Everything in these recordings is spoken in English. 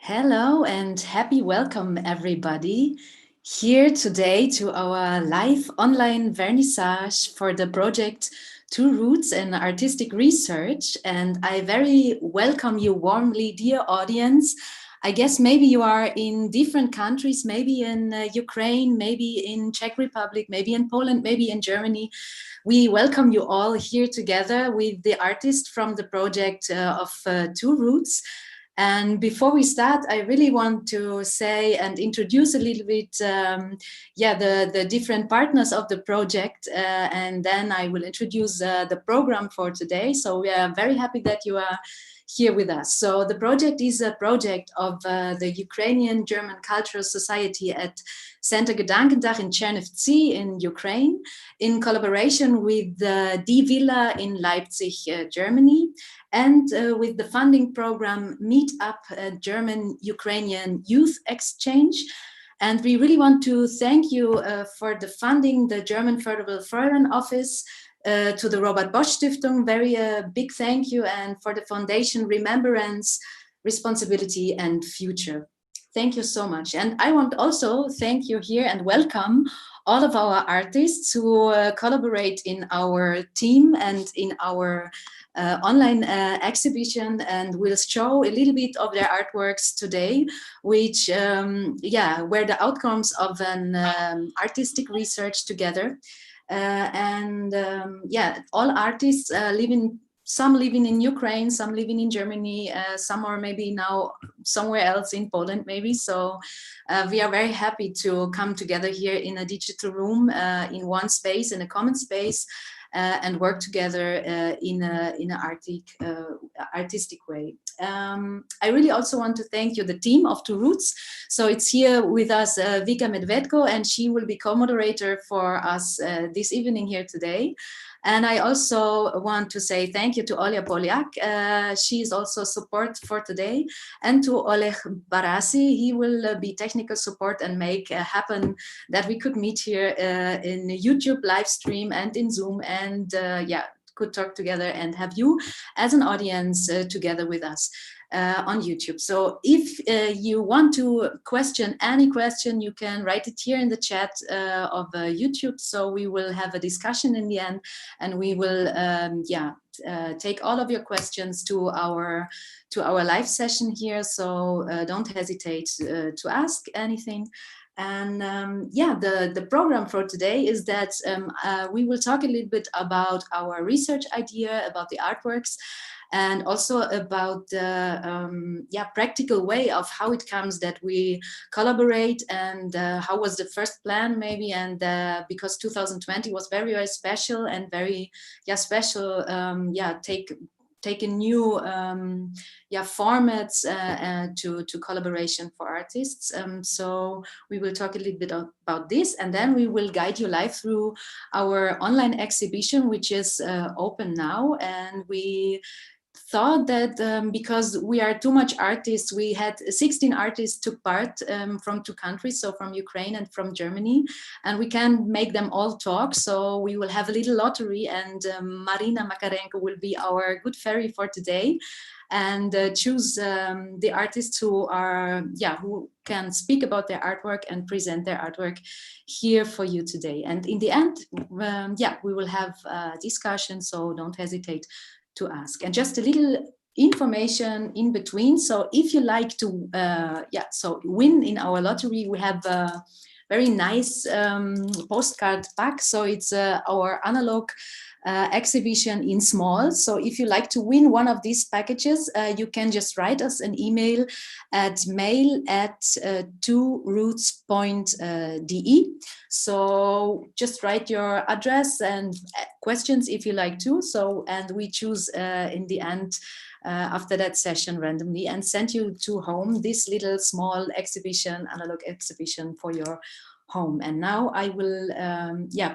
Hello and happy welcome everybody here today to our live online vernissage for the project Two Roots in Artistic Research. And I very welcome you warmly, dear audience. I guess maybe you are in different countries, maybe in Ukraine, maybe in Czech Republic, maybe in Poland, maybe in Germany. We welcome you all here together with the artist from the project of Two Roots. And before we start, I really want to say and introduce a little bit, the different partners of the project, and then I will introduce the program for today. So we are very happy that you are here with us. So the project is a project of the Ukrainian German Cultural Society at Center Gedankentag in Chernivtsi in Ukraine, in collaboration with the Die Villa in Leipzig, Germany, and with the funding program Meet Up German-Ukrainian Youth Exchange. And we really want to thank you for the funding, the German Federal Foreign Office, to the Robert Bosch Stiftung, very big thank you, and for the foundation Remembrance, Responsibility and Future. Thank you so much. And I want also thank you here and welcome all of our artists who collaborate in our team and in our online exhibition, and will show a little bit of their artworks today, which were the outcomes of an artistic research together. All artists some living in Ukraine, some living in Germany, some are maybe now somewhere else in Poland maybe. So we are very happy to come together here in a digital room, in one space, in a common space, and work together in an artistic way. I really also want to thank you, the team of Two Roots. So it's here with us Vika Medvedko, and she will be co-moderator for us this evening here today. And I also want to say thank you to Olya Polyak. She is also support for today. And to Oleg Barasi, he will be technical support and make happen that we could meet here in YouTube live stream and in Zoom, and could talk together and have you as an audience together with us. On YouTube. So if you want to question any question, you can write it here in the chat of YouTube. So we will have a discussion in the end, and we will take all of your questions to our live session here. So don't hesitate to ask anything. And the program for today is that we will talk a little bit about our research idea, about the artworks, and also about the practical way of how it comes that we collaborate, and how was the first plan maybe, and because 2020 was very, very special and very special, take a new formats to collaboration for artists. So we will talk a little bit about this, and then we will guide you live through our online exhibition, which is open now. And we thought that because we are too much artists, we had 16 artists took part from two countries, so from Ukraine and from Germany, and we can't make them all talk, so we will have a little lottery, and Marina Makarenko will be our good fairy for today, and choose the artists who are who can speak about their artwork and present their artwork here for you today. And in the end, we will have a discussion, so don't hesitate to ask. And just a little information in between. So if you like to win in our lottery, we have a very nice postcard pack. So it's our analog exhibition in small. So if you like to win one of these packages, you can just write us an email at mail@tworoots.de. So just write your address and questions if you like to. So, and we choose in the end after that session randomly, and send you to home this little small exhibition, analog exhibition for your home. And now I will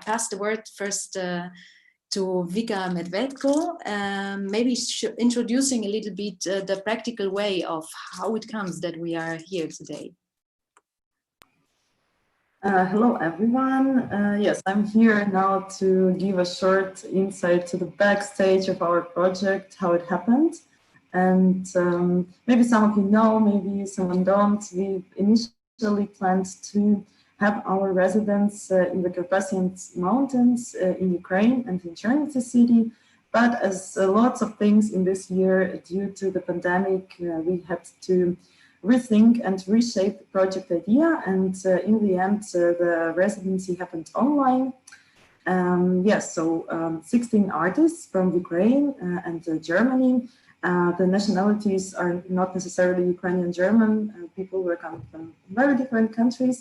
pass the word first to Vika Medvedko, maybe introducing a little bit the practical way of how it comes that we are here today. Hello, everyone. Yes, I'm here now to give a short insight to the backstage of our project, how it happened. And maybe some of you know, maybe someone don't. We initially planned to have our residence in the Carpathian Mountains in Ukraine and in Chernihiv city. But as lots of things in this year, due to the pandemic, we had to rethink and reshape the project idea. And in the end, the residency happened online. Yes, so 16 artists from Ukraine and Germany. The nationalities are not necessarily Ukrainian German. People were coming from very different countries,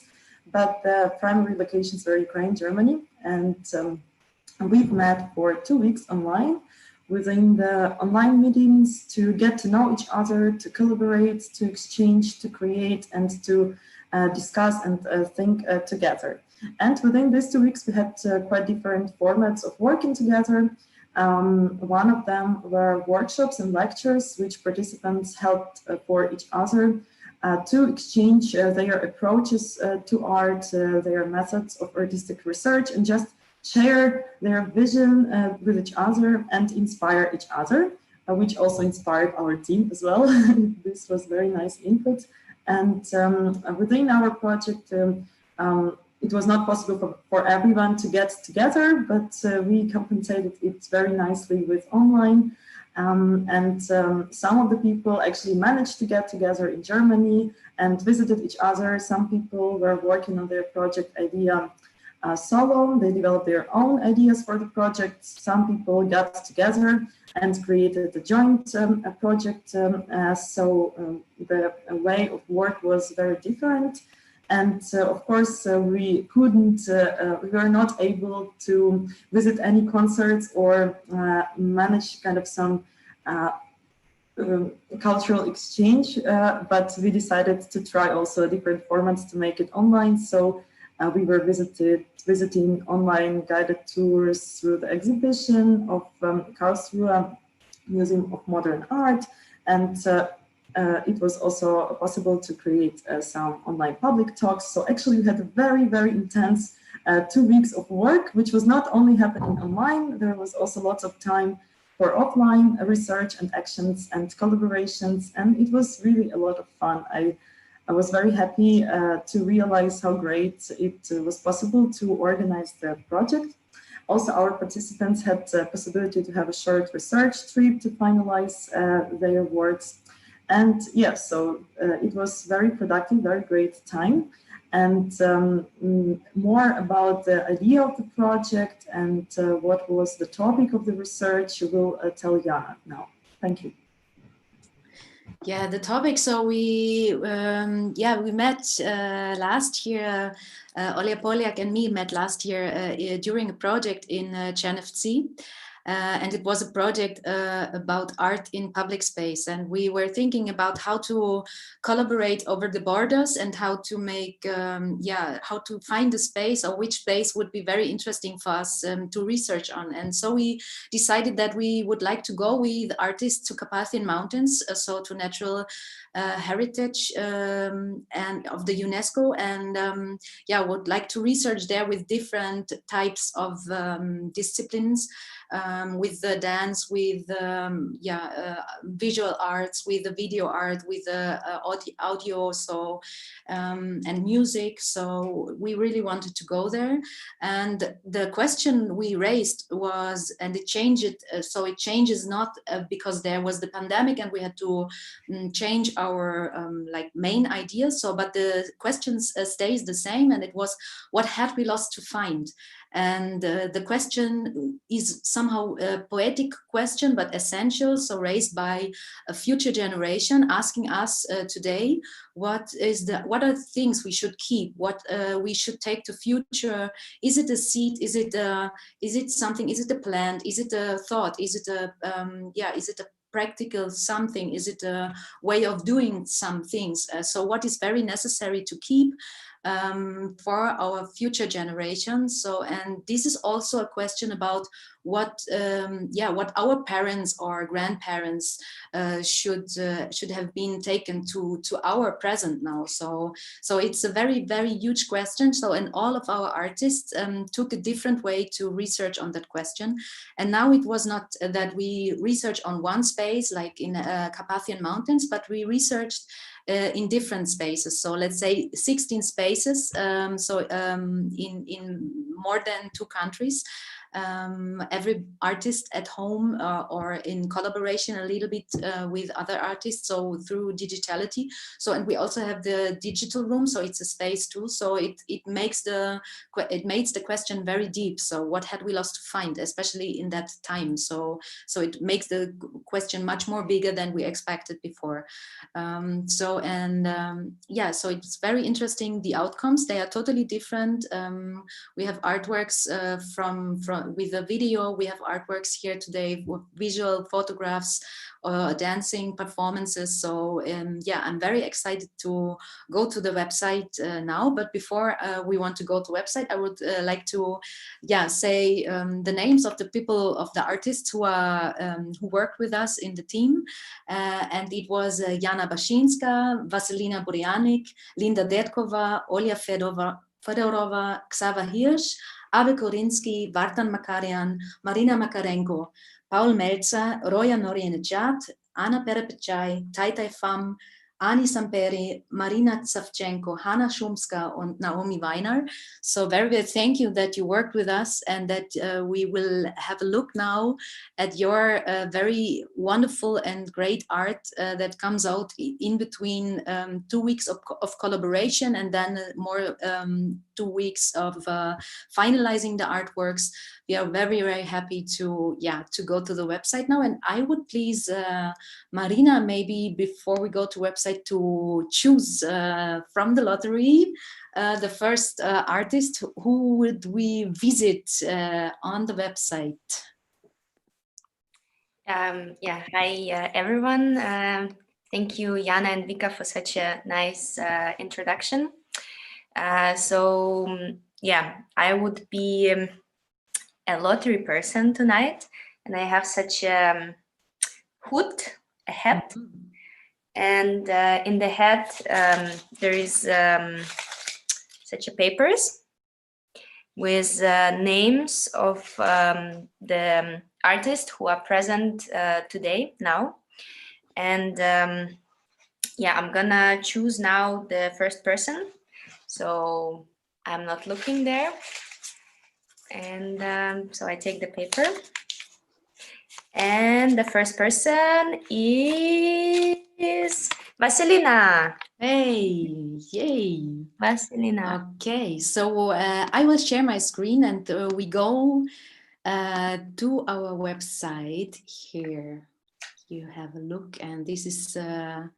but the primary locations were Ukraine, Germany. And we've met for 2 weeks online. Within the online meetings to get to know each other, to collaborate, to exchange, to create, and to discuss and think together. And within these 2 weeks, we had quite different formats of working together. One of them were workshops and lectures, which participants helped for each other to exchange their approaches to art, their methods of artistic research, and just share their vision with each other and inspire each other, which also inspired our team as well. This was very nice input. And within our project, it was not possible for everyone to get together, but we compensated it very nicely with online. Some of the people actually managed to get together in Germany and visited each other. Some people were working on their project idea solo. They developed their own ideas for the project. Some people got together and created a joint project. The way of work was very different. And of course, we were not able to visit any concerts or manage kind of some cultural exchange, but we decided to try also different formats to make it online. So we were visiting online guided tours through the exhibition of Karlsruhe Museum of Modern Art, and it was also possible to create some online public talks. So actually we had a very, very intense 2 weeks of work, which was not only happening online, there was also lots of time for offline research and actions and collaborations. And it was really a lot of fun. I was very happy to realize how great it was possible to organize the project. Also, our participants had the possibility to have a short research trip to finalize their works. And yes, so it was very productive, very great time. And more about the idea of the project and what was the topic of the research, will tell Jana now. Thank you. Yeah, the topic. So we met last year. Olja Poljak and me met last year during a project in Chernihiv. And it was a project about art in public space. And we were thinking about how to collaborate over the borders and how to make, how to find a space or which space would be very interesting for us to research on. And so we decided that we would like to go with artists to Carpathian Mountains, so to natural heritage and of the UNESCO, and would like to research there with different types of disciplines. With the dance, with visual arts, with the video art, with the audio, so and music. So we really wanted to go there. And the question we raised was, and it changed. So it changes not because there was the pandemic and we had to change our main ideas. So, but the questions stays the same, and it was, what had we lost to find? And the question is somehow a poetic question, but essential. So raised by a future generation, asking us today, what are the things we should keep? What we should take to future? Is it a seed? Is it something? Is it a plant? Is it a thought? Is it is it a practical something? Is it a way of doing some things? So what is very necessary to keep? for our future generations. So, and this is also a question about what our parents or grandparents should have been taken to our present now. So it's a very, very huge question. So, and all of our artists took a different way to research on that question. And now it was not that we research on one space like in Carpathian Mountains, but we researched in different spaces. So let's say 16 spaces. In more than 2 countries. Every artist at home or in collaboration a little bit with other artists, so through digitality. So, and we also have the digital room, so it's a space too. So it makes the question very deep. So what had we lost to find, especially in that time? So it makes the question much more bigger than we expected before. So it's very interesting. The outcomes, they are totally different. We have artworks from with a video. We have artworks here today with visual photographs, dancing performances. So I'm very excited to go to the website now. But before we want to go to website, I would like to say the names of the people, of the artists who are who worked with us in the team. And it was Jana Bashinska, Vasilina Burjanik, Linda Detkova, Olja Fedorova, Xava Hirsch, Abe Korinsky, Vartan Makarian, Marina Makarenko, Paul Melzer, Roya Norienejad, Anna Perepechai, Taitai Pham, Ani Samperi, Marina Tsavchenko, Hanna Shumska, and Naomi Weiner. So very, very thank you that you worked with us, and that we will have a look now at your very wonderful and great art that comes out in between 2 weeks of collaboration, and then more 2 weeks of finalizing the artworks. We are very, very happy to go to the website now. And I would please Marina, maybe before we go to website, to choose from the lottery the first artist who would we visit on the website. Hi everyone. Thank you, Jana and Vika, for such a nice introduction. I would be a lottery person tonight, and I have such a hood, a hat, and in the hat there is such a papers with names of the artists who are present today now. And I'm gonna choose now the first person. So I'm not looking there. And so I take the paper. And the first person is Vasilina. Hey, yay. Vasilina. Okay, so I will share my screen, and we go to our website here. You have a look, and this is the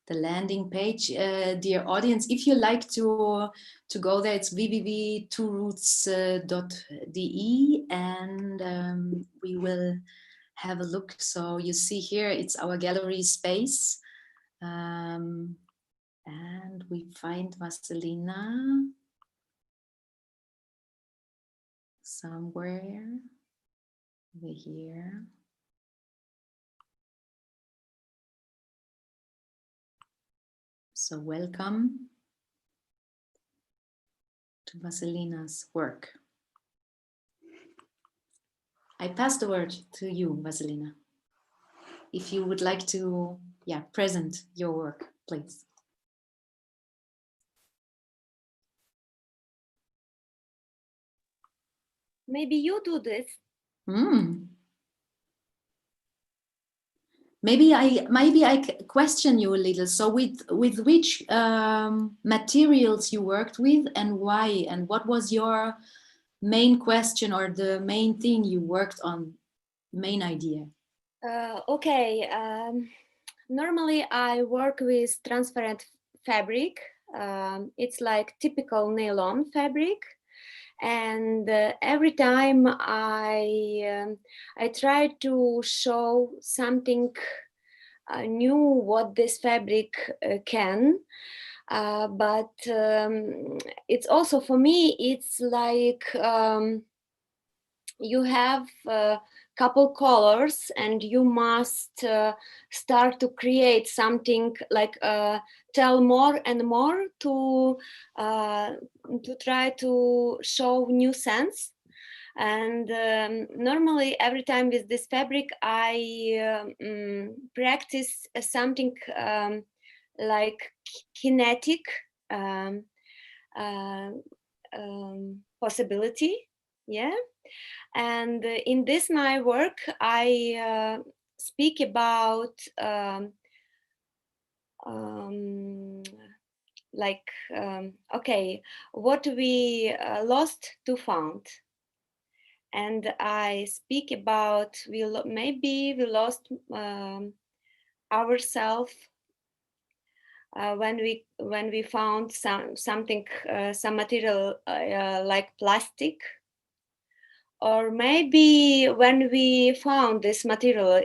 landing page. Dear audience, if you like to go there, it's www.2roots.de, and we will have a look. So you see here, it's our gallery space. And we find Vasilina somewhere over here. So welcome to Vasilina's work. I pass the word to you, Vasilina. If you would like to present your work, please. Maybe you do this. Maybe I question you a little. So with which materials you worked with, and why, and what was your main question or the main thing you worked on, main idea? Okay. Normally I work with transparent fabric. It's like typical nylon fabric. And every time I try to show something new, what this fabric can. but it's also, for me, it's like you have a couple colors and you must start to create something, like tell more and more to try to show new sense. And normally every time with this fabric I practice something like kinetic um, uh, possibility, yeah. And in this my work I speak about um, like okay, what we lost to found. And I speak about maybe we lost ourselves when we found something, some material like plastic, or maybe when we found this material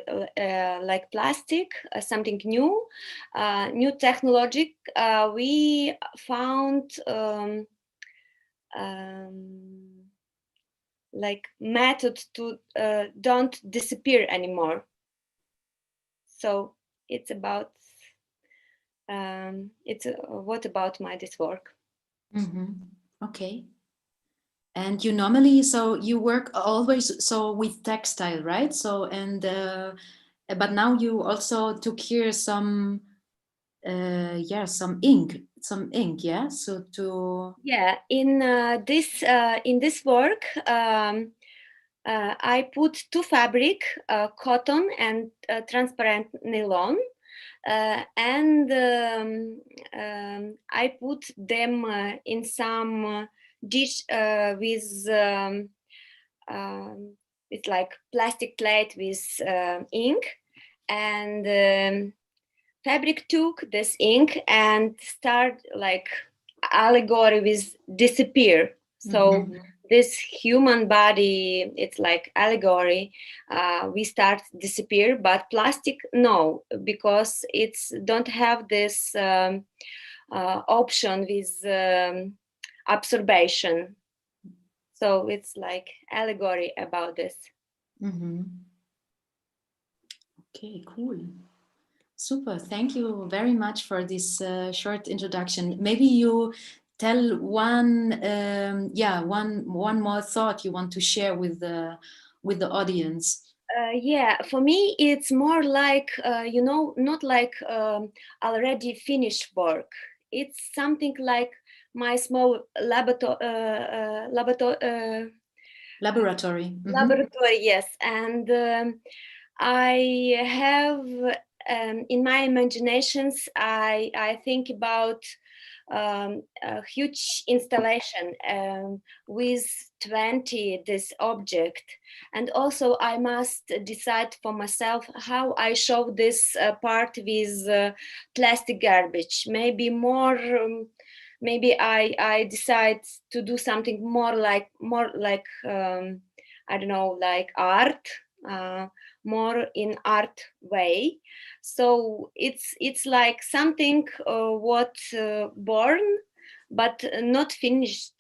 like plastic, something new, new technology, we found like method to don't disappear anymore. So it's about what about my this work. Okay. And you normally, so you work always so with textile, right? So and but now you also took here some yeah, some ink, yeah. So to Yeah, in this work I put two fabric, cotton and transparent nylon, and I put them in some dish with it's like plastic plate with ink, and fabric took this ink and start like allegory with disappear. So this human body, it's like allegory, we start disappear, but plastic no, because it's don't have this option with absorption. So it's like allegory about this. Okay, cool. Super. Thank you very much for this short introduction. Maybe you tell one, yeah, one more thought you want to share with the audience. Yeah, for me, it's more like, not like already finished work. It's something like my small Laboratory. laboratory, yes. And I have, in my imaginations, I think about a huge installation with 20 this object, and also I must decide for myself how I show this part with plastic garbage. Maybe more maybe I decide to do something more like I don't know, like art, more in art way. So it's like something what born but not finished,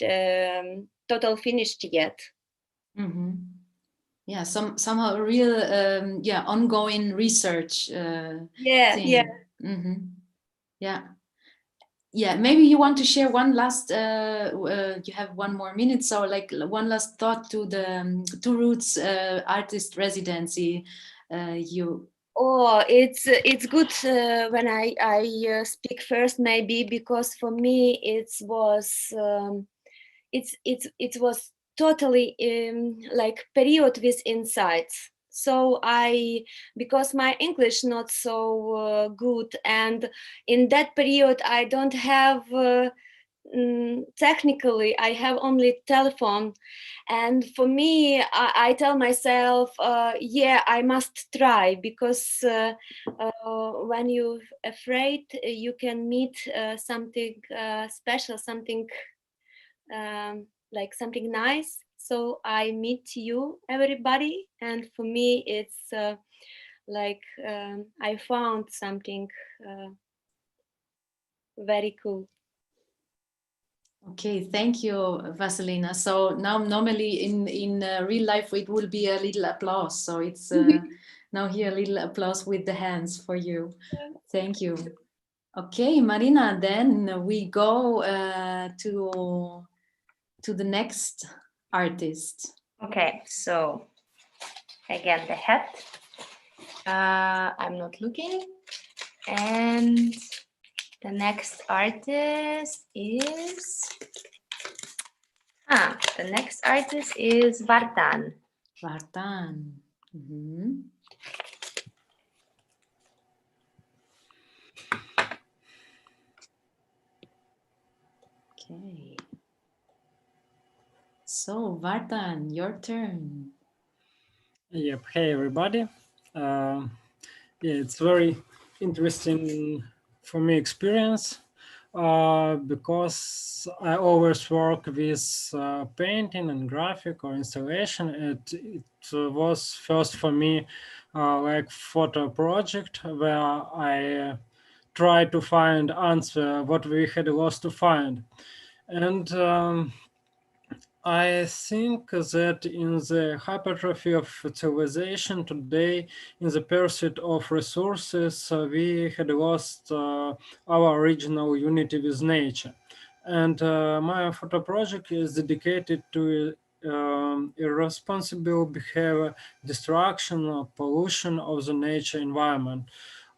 total finished yet. Yeah, somehow real yeah, ongoing research Yeah, thing. yeah. Yeah. Yeah, maybe you want to share one last you have one more minute, so like one last thought to the Two Roots artist residency. You Oh, it's good when I speak first, maybe, because for me it was totally like period with insights. So because my English not so good, and in that period I don't have technically I have only telephone, and for me I tell myself yeah, I must try, because when you're afraid you can meet something special, something like something nice. So I meet you, everybody, and for me it's like I found something very cool. Okay, thank you, Vasilina. So now normally in real life it will be a little applause. So it's now here a little applause with the hands for you. Thank you. Okay, Marina, then we go to the next artist. Okay, so again the hat. I'm not looking. And the next artist is Vartan. Vartan. Mhm. Okay. So, Vartan, your turn. Yep. Hey, everybody. Yeah, it's very interesting for me experience because I always work with painting and graphic or installation. It was first for me like photo project where I try to find answer what we had lost to find, and I think that in the hypertrophy of civilization today, in the pursuit of resources, we had lost our original unity with nature. And my photo project is dedicated to irresponsible behavior, destruction, or pollution of the nature environment.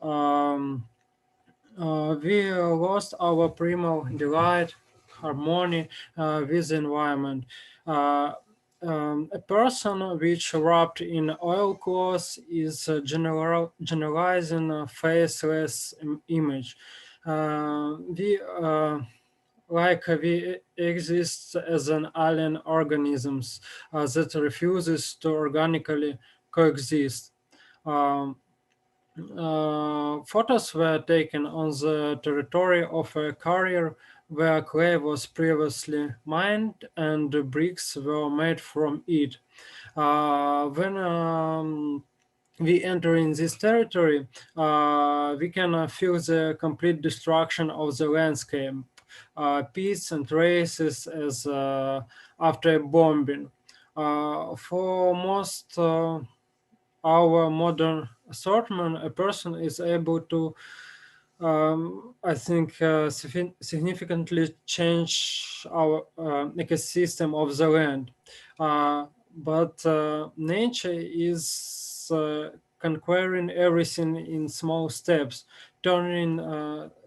Um, we lost our primal delight, harmony with the environment. Uh, a person which wrapped in oilcloth is generalizing a faceless image. We exist as an alien organisms that refuses to organically coexist. Um, Photos were taken on the territory of a carrier where clay was previously mined and bricks were made from it. When we enter in this territory, we can feel the complete destruction of the landscape, pits and traces as after bombing. For most our modern assortment, a person is able to, I think, significantly change our ecosystem of the land. But nature is conquering everything in small steps, turning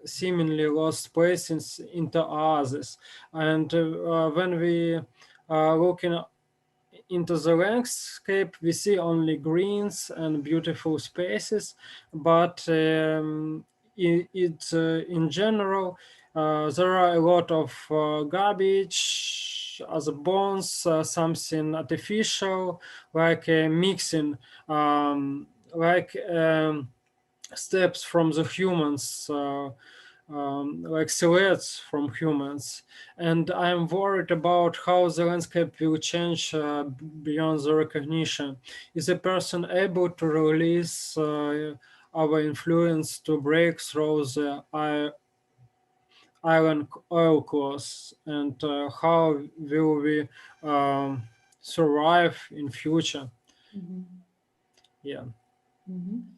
seemingly lost spaces into oases. And when we looking into the landscape, we see only greens and beautiful spaces, but in general, there are a lot of garbage, other bones, something artificial, like mixing, like steps from the humans. Like silhouettes from humans, and I'm worried about how the landscape will change beyond the recognition. Is a person able to release our influence to break through the iron oil cloth, and how will we survive in future? Mhm. Yeah. Mhm.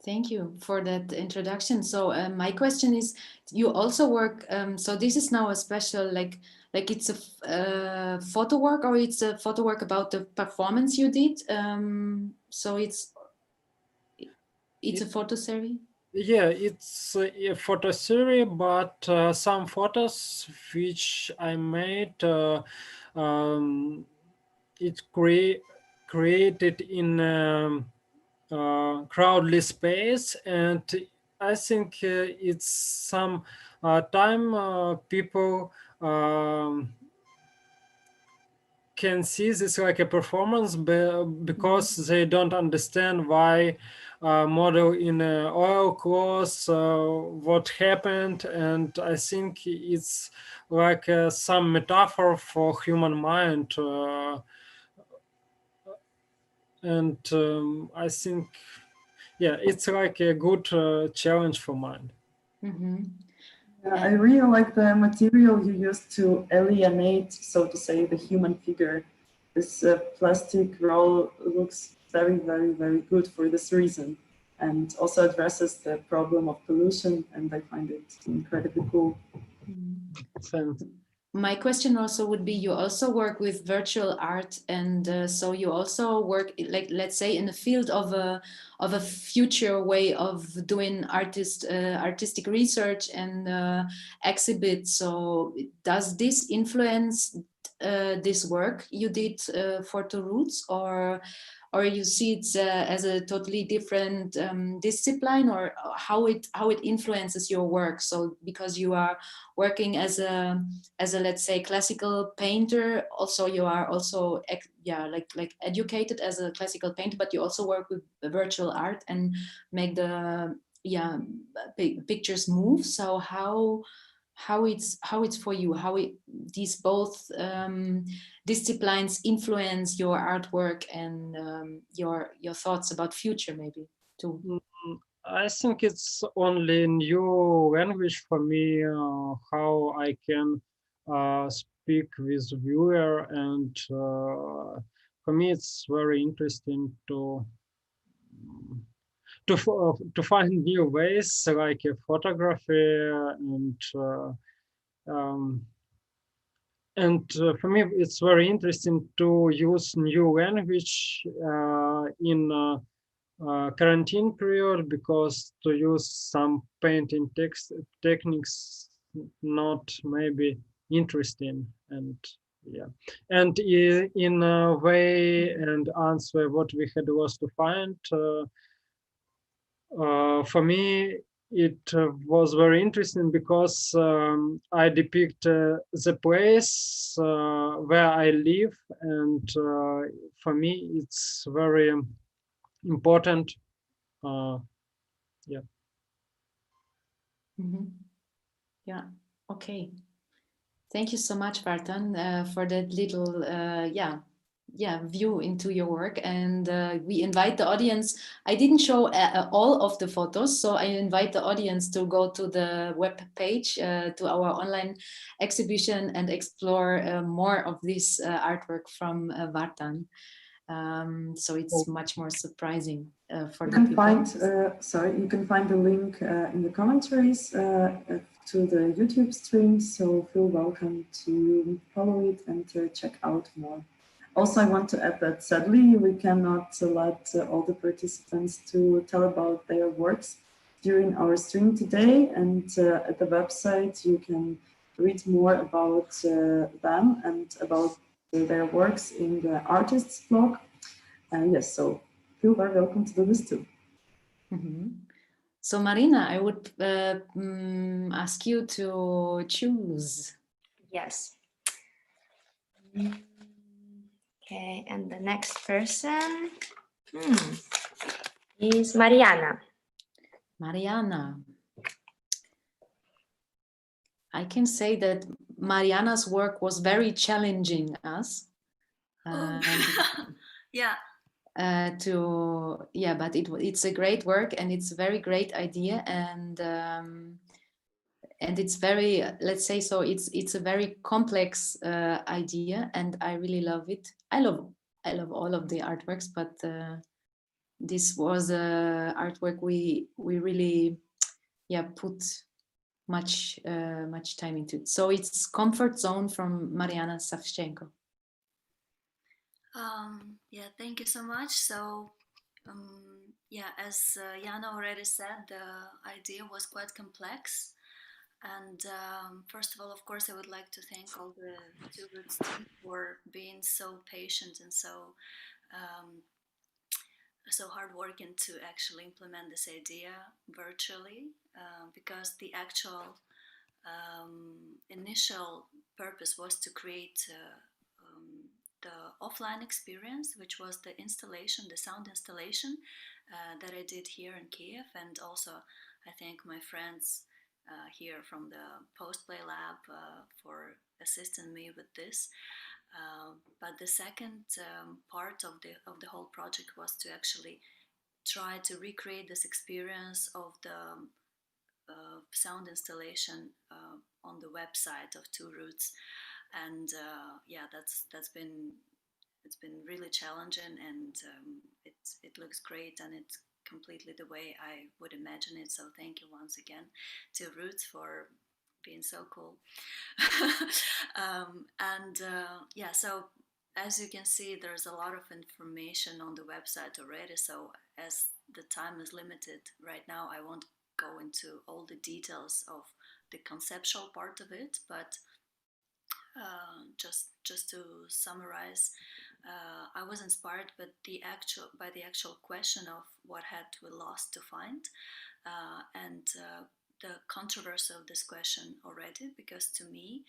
Thank you for that introduction. So my question is, you also work. So this is now a special, like it's a photo work, or it's a photo work about the performance you did. So it's a photo series. Yeah, it's a photo series, but some photos which I made, um, it created in crowdly space, and I think it's some time people can see this like a performance because they don't understand why model in oil clothes what happened, and I think it's like some metaphor for human mind, and I think, yeah, it's like a good challenge for mind. Mm-hmm. I really like the material you used to alienate, so to say, the human figure. This plastic roll looks very, very, very good for this reason, and also addresses the problem of pollution, and I find it incredibly cool. Thanks. My question also would be, you also work with virtual art, and so you also work, like, let's say, in the field of a future way of doing artistic research and exhibit. So does this influence this work you did for Two Roots, or you see it as a totally different discipline, or how it influences your work? So because you are working as a let's say classical painter, also you are also like educated as a classical painter, but you also work with virtual art and make the pictures move. So how it's for you, these both disciplines influence your artwork and your thoughts about future, maybe too. I think it's only new language for me, how I can speak with viewer, and for me it's very interesting to find new ways like photography, um, and for me it's very interesting to use new language in quarantine period, because to use some painting techniques not maybe interesting, and yeah, and in a way and answer what we had was to find, for me it was very interesting, because I depict the place where I live, and for me it's very important. Yeah. Yeah, okay. Thank you so much, Vartan, for that little view into your work. And we invite the audience. I didn't show all of the photos, so I invite the audience to go to the web page, to our online exhibition, and explore more of this artwork from Vartan. So it's much more surprising for the people. You can find the link in the commentaries to the YouTube stream, so feel welcome to follow it and check out more. Also, I want to add that sadly we cannot let all the participants to tell about their works during our stream today, and at the website you can read more about them and about their works in the artist's blog. Yes, so feel very welcome to do this too. So Marina, I would ask you to choose. Yes. Okay, and the next person is Mariana. Mariana. I can say that Mariana's work was very challenging us. Yeah. But it's a great work, and it's a very great idea, and it's very, let's say, so it's a very complex idea, and I really love it. I love all of the artworks, but this was a artwork we really put much time into it. So it's Comfort Zone from Mariana Savchenko. Yeah, thank you so much. So as Jana already said, the idea was quite complex. And first of all, of course, I would like to thank all the Two Roots team for being so patient and so hardworking to actually implement this idea virtually, because the actual initial purpose was to create the offline experience, which was the installation, the sound installation that I did here in Kiev, and also I thank my friends here from the Postplay Lab for assisting me with this. But the second part of the whole project was to actually try to recreate this experience of the sound installation on the website of Two Roots, and yeah, that's been it's been really challenging, and it looks great, and it's completely the way I would imagine it. So thank you once again to Roots for being so cool. And yeah, so as you can see, there's a lot of information on the website already. So as the time is limited right now, I won't go into all the details of the conceptual part of it, but just to summarize, I was inspired by the actual question of what had we lost to find, and the controversy of this question already, because to me,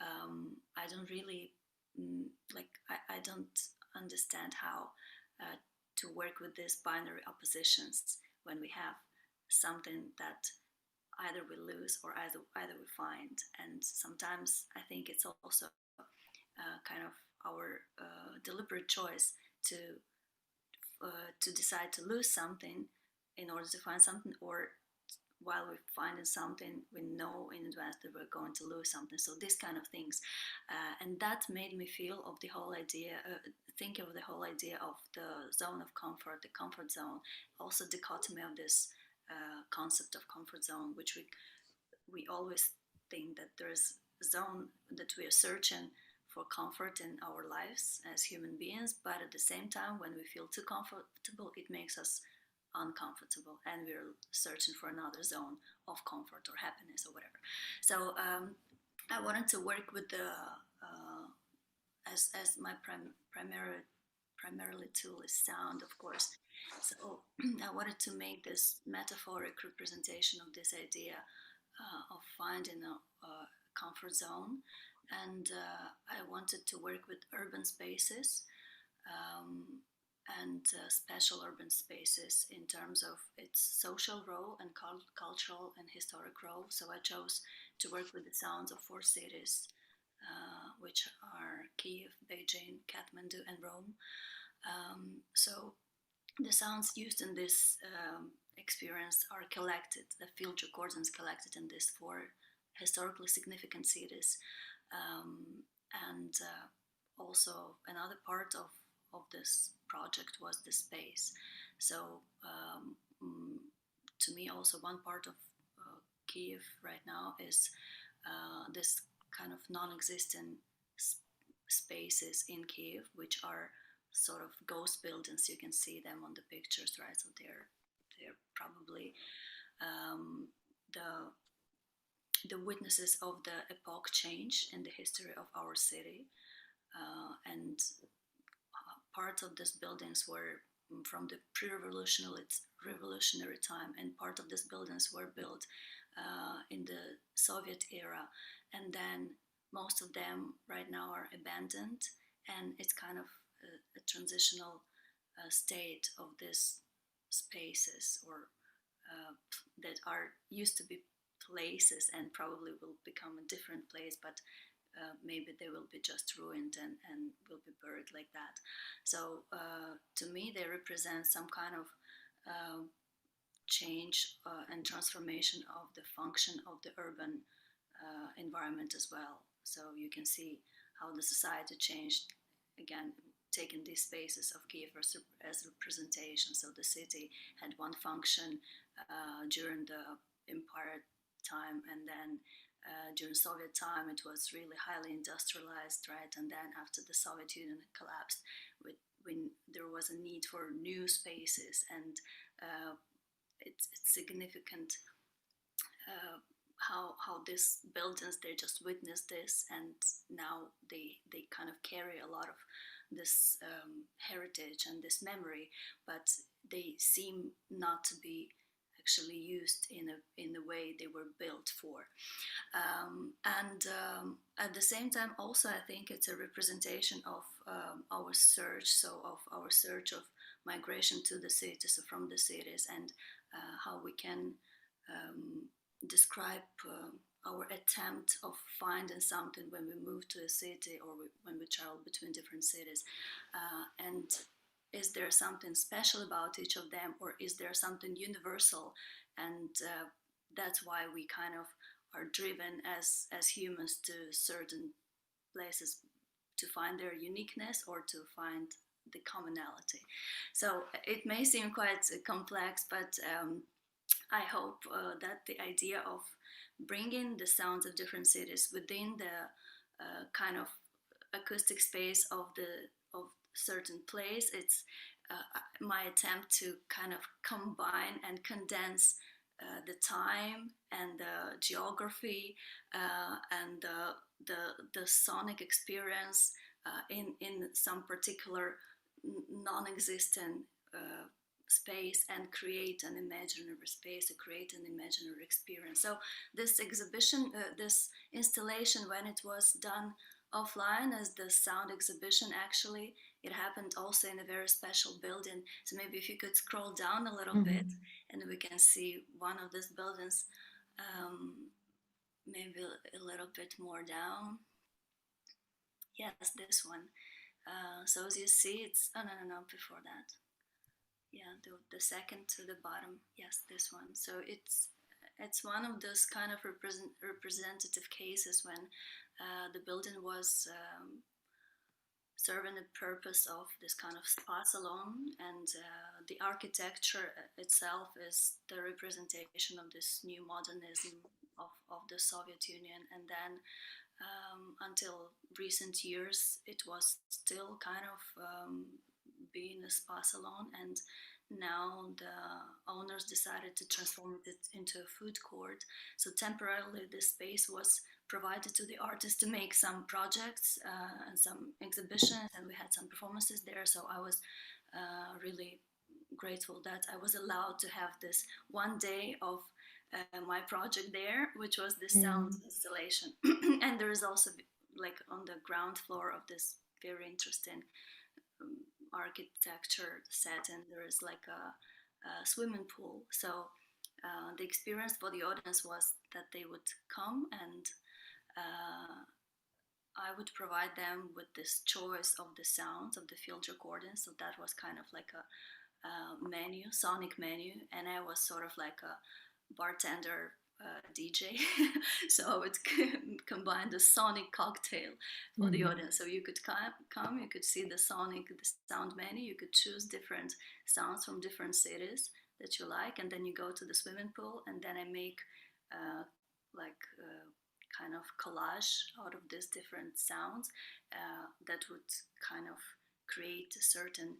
I don't really I don't understand how to work with these binary oppositions when we have something that either we lose or either we find. And sometimes I think it's also kind of our deliberate choice to decide to lose something in order to find something, or while we're finding something, we know in advance that we're going to lose something. So these kind of things, and that made me feel of the whole idea, think of the whole idea of the zone of comfort, the comfort zone, also dichotomy of this concept of comfort zone, which we always think that there's a zone that we are searching for comfort in our lives as human beings, but at the same time, when we feel too comfortable, it makes us uncomfortable, and we're searching for another zone of comfort or happiness or whatever. So I wanted to work with the as my primarily tool is sound, of course. So I wanted to make this metaphoric representation of this idea of finding a comfort zone, and I wanted to work with urban spaces. And special urban spaces in terms of its social role and cultural and historic role. So I chose to work with the sounds of 4 cities, which are Kiev, Beijing, Kathmandu, and Rome. So the sounds used in this experience are collected, the field recordings collected in these 4 historically significant cities. And also another part of this project was the space. So to me, also one part of Kiev right now is this kind of non-existent spaces in Kiev, which are sort of ghost buildings. You can see them on the pictures, right? So they're probably the witnesses of the epoch change in the history of our city, and parts of these buildings were from the revolutionary time, and part of these buildings were built in the Soviet era, and then most of them right now are abandoned, and it's kind of a transitional state of these spaces, or that are used to be places and probably will become a different place, but maybe they will be just ruined and will be buried like that. So to me, they represent some kind of change and transformation of the function of the urban environment as well. So you can see how the society changed, again, taking these spaces of Kiev as representation. So the city had one function during the empire time, and then during Soviet time it was really highly industrialized, right? And then after the Soviet Union collapsed, when there was a need for new spaces, and it's significant how these buildings, they just witnessed this, and now they kind of carry a lot of this heritage and this memory, but they seem not to be actually used in the way they were built for. And at the same time, also, I think it's a representation of our search, so of our search of migration to the cities, so from the cities, and how we can describe our attempt of finding something when we move to a city, or when we travel between different cities. And is there something special about each of them, or is there something universal? And that's why we kind of are driven as humans to certain places to find their uniqueness or to find the commonality. So it may seem quite complex, but I hope that the idea of bringing the sounds of different cities within the kind of acoustic space of certain place, it's my attempt to kind of combine and condense the time and the geography and the sonic experience in some particular non-existent space, and create an imaginary space, to create an imaginary experience. So this exhibition, this installation, when it was done offline as the sound exhibition, actually it happened also in a very special building. So maybe if you could scroll down a little bit, and we can see one of these buildings, maybe a little bit more down. Yes, this one. So as you see, it's no, before that. Yeah, the second to the bottom. Yes, this one. So it's one of those kind of representative cases when the building was serving the purpose of this kind of spa salon, and the architecture itself is the representation of this new modernism of the Soviet Union. And then until recent years, it was still kind of being a spa salon, and now the owners decided to transform it into a food court. So temporarily this space was provided to the artists to make some projects and some exhibitions, and we had some performances there. So I was really grateful that I was allowed to have this one day of my project there, which was this sound installation. And there is also, like, on the ground floor of this very interesting architecture set, and there is like a swimming pool. So the experience for the audience was that they would come, and I would provide them with this choice of the sounds of the field recordings. So that was kind of like a menu, sonic menu, and I was sort of like a bartender DJ. So I would combine the sonic cocktail for the audience. So you could come, you could see the sound menu, you could choose different sounds from different cities that you like, and then you go to the swimming pool, and then I make kind of collage out of these different sounds that would kind of create a certain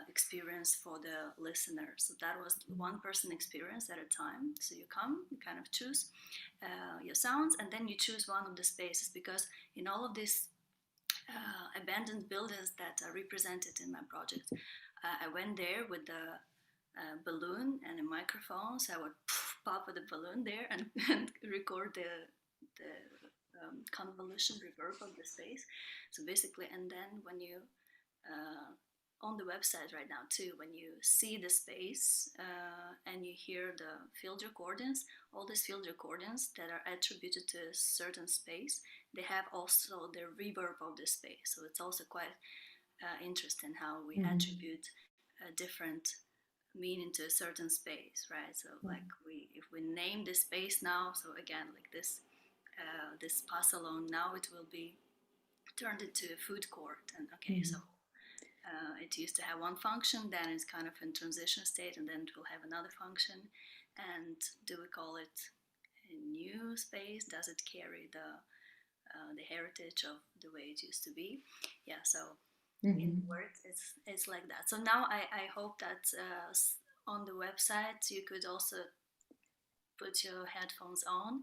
experience for the listener. So that was one person experience at a time. So you come, you kind of choose your sounds, and then you choose one of the spaces, because in all of these abandoned buildings that are represented in my project, I went there with the balloon and a microphone. So I would pop with a balloon there and record the convolution reverb of the space. So basically, and then when you on the website right now too, when you see the space and you hear the field recordings, all these field recordings that are attributed to a certain space, they have also the reverb of the space. So it's also quite interesting how we attribute a different meaning to a certain space, right? So like if we name this space now, so again, like this spa salon, now it will be turned into a food court. And okay, so it used to have one function, then it's kind of in transition state, and then it will have another function. And do we call it a new space? Does it carry the heritage of the way it used to be? Yeah, so in words, it's like that. So now I hope that on the website you could also put your headphones on.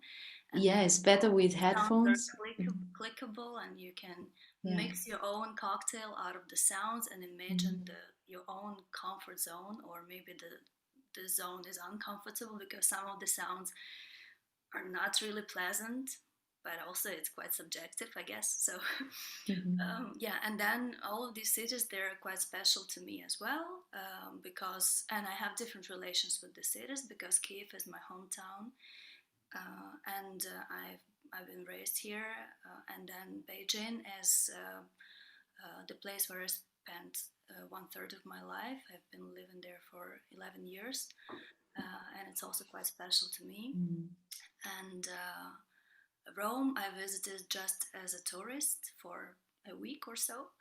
Yeah, it's better with headphones. Clickable, and you can mix your own cocktail out of the sounds and imagine your own comfort zone, or maybe the zone is uncomfortable because some of the sounds are not really pleasant, but also it's quite subjective, I guess. So yeah, and then all of these cities, they're quite special to me as well, because, and I have different relations with the cities, because Kiev is my hometown, and I've been raised here, and then Beijing is the place where I spent 1/3 of my life. I've been living there for 11 years. and it's also quite special to me. And Rome I visited just as a tourist for a week or so,